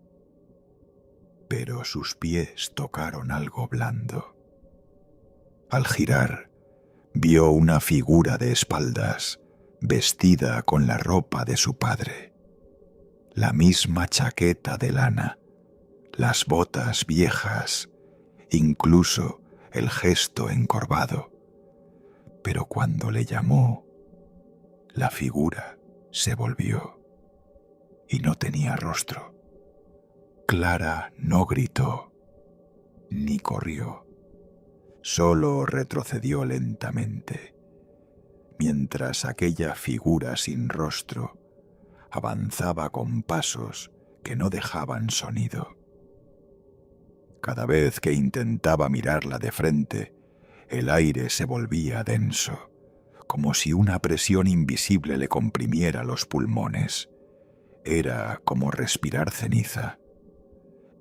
Pero sus pies tocaron algo blando. Al girar, vio una figura de espaldas, vestida con la ropa de su padre. La misma chaqueta de lana, las botas viejas, incluso el gesto encorvado. Pero cuando le llamó, la figura se volvió y no tenía rostro. Clara no gritó ni corrió, solo retrocedió lentamente, mientras aquella figura sin rostro avanzaba con pasos que no dejaban sonido. Cada vez que intentaba mirarla de frente, el aire se volvía denso, como si una presión invisible le comprimiera los pulmones. Era como respirar ceniza.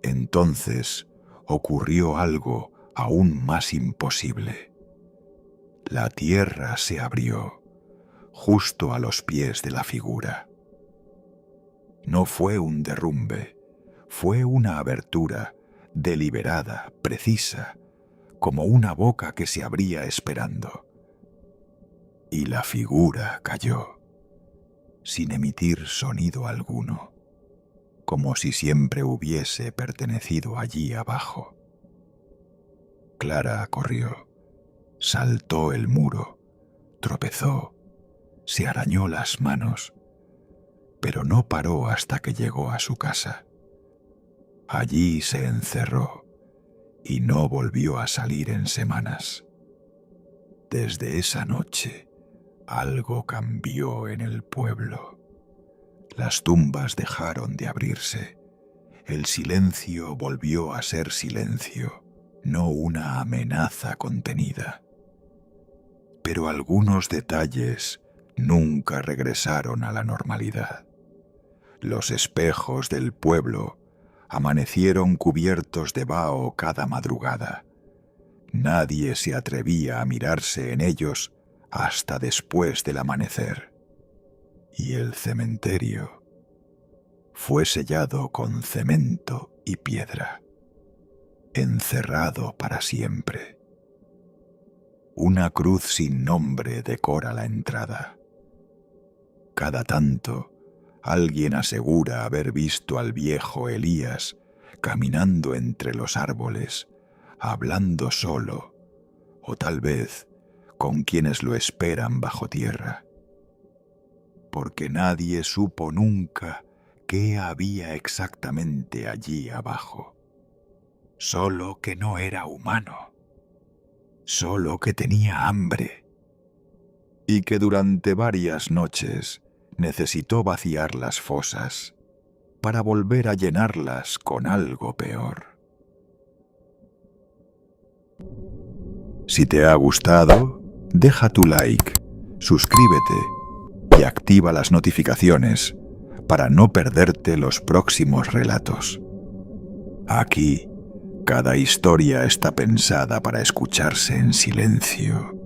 Entonces ocurrió algo aún más imposible. La tierra se abrió, justo a los pies de la figura. No fue un derrumbe, fue una abertura deliberada, precisa, como una boca que se abría esperando. Y la figura cayó, sin emitir sonido alguno, como si siempre hubiese pertenecido allí abajo. Clara corrió, Saltó el muro, tropezó, se arañó las manos, pero no paró hasta que llegó a su casa. Allí se encerró y no volvió a salir en semanas. Desde esa noche, algo cambió en el pueblo. Las tumbas dejaron de abrirse. El silencio volvió a ser silencio, no una amenaza contenida. Pero algunos detalles nunca regresaron a la normalidad. Los espejos del pueblo amanecieron cubiertos de vaho cada madrugada. Nadie se atrevía a mirarse en ellos hasta después del amanecer. Y el cementerio fue sellado con cemento y piedra, encerrado para siempre. Una cruz sin nombre decora la entrada. Cada tanto, alguien asegura haber visto al viejo Elías caminando entre los árboles, hablando solo, o tal vez con quienes lo esperan bajo tierra. Porque nadie supo nunca qué había exactamente allí abajo. Solo que no era humano. Solo que tenía hambre. Y que durante varias noches necesitó vaciar las fosas para volver a llenarlas con algo peor. Si te ha gustado, deja tu like, suscríbete y activa las notificaciones para no perderte los próximos relatos. Aquí, cada historia está pensada para escucharse en silencio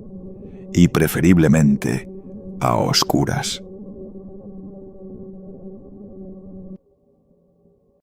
y preferiblemente a oscuras.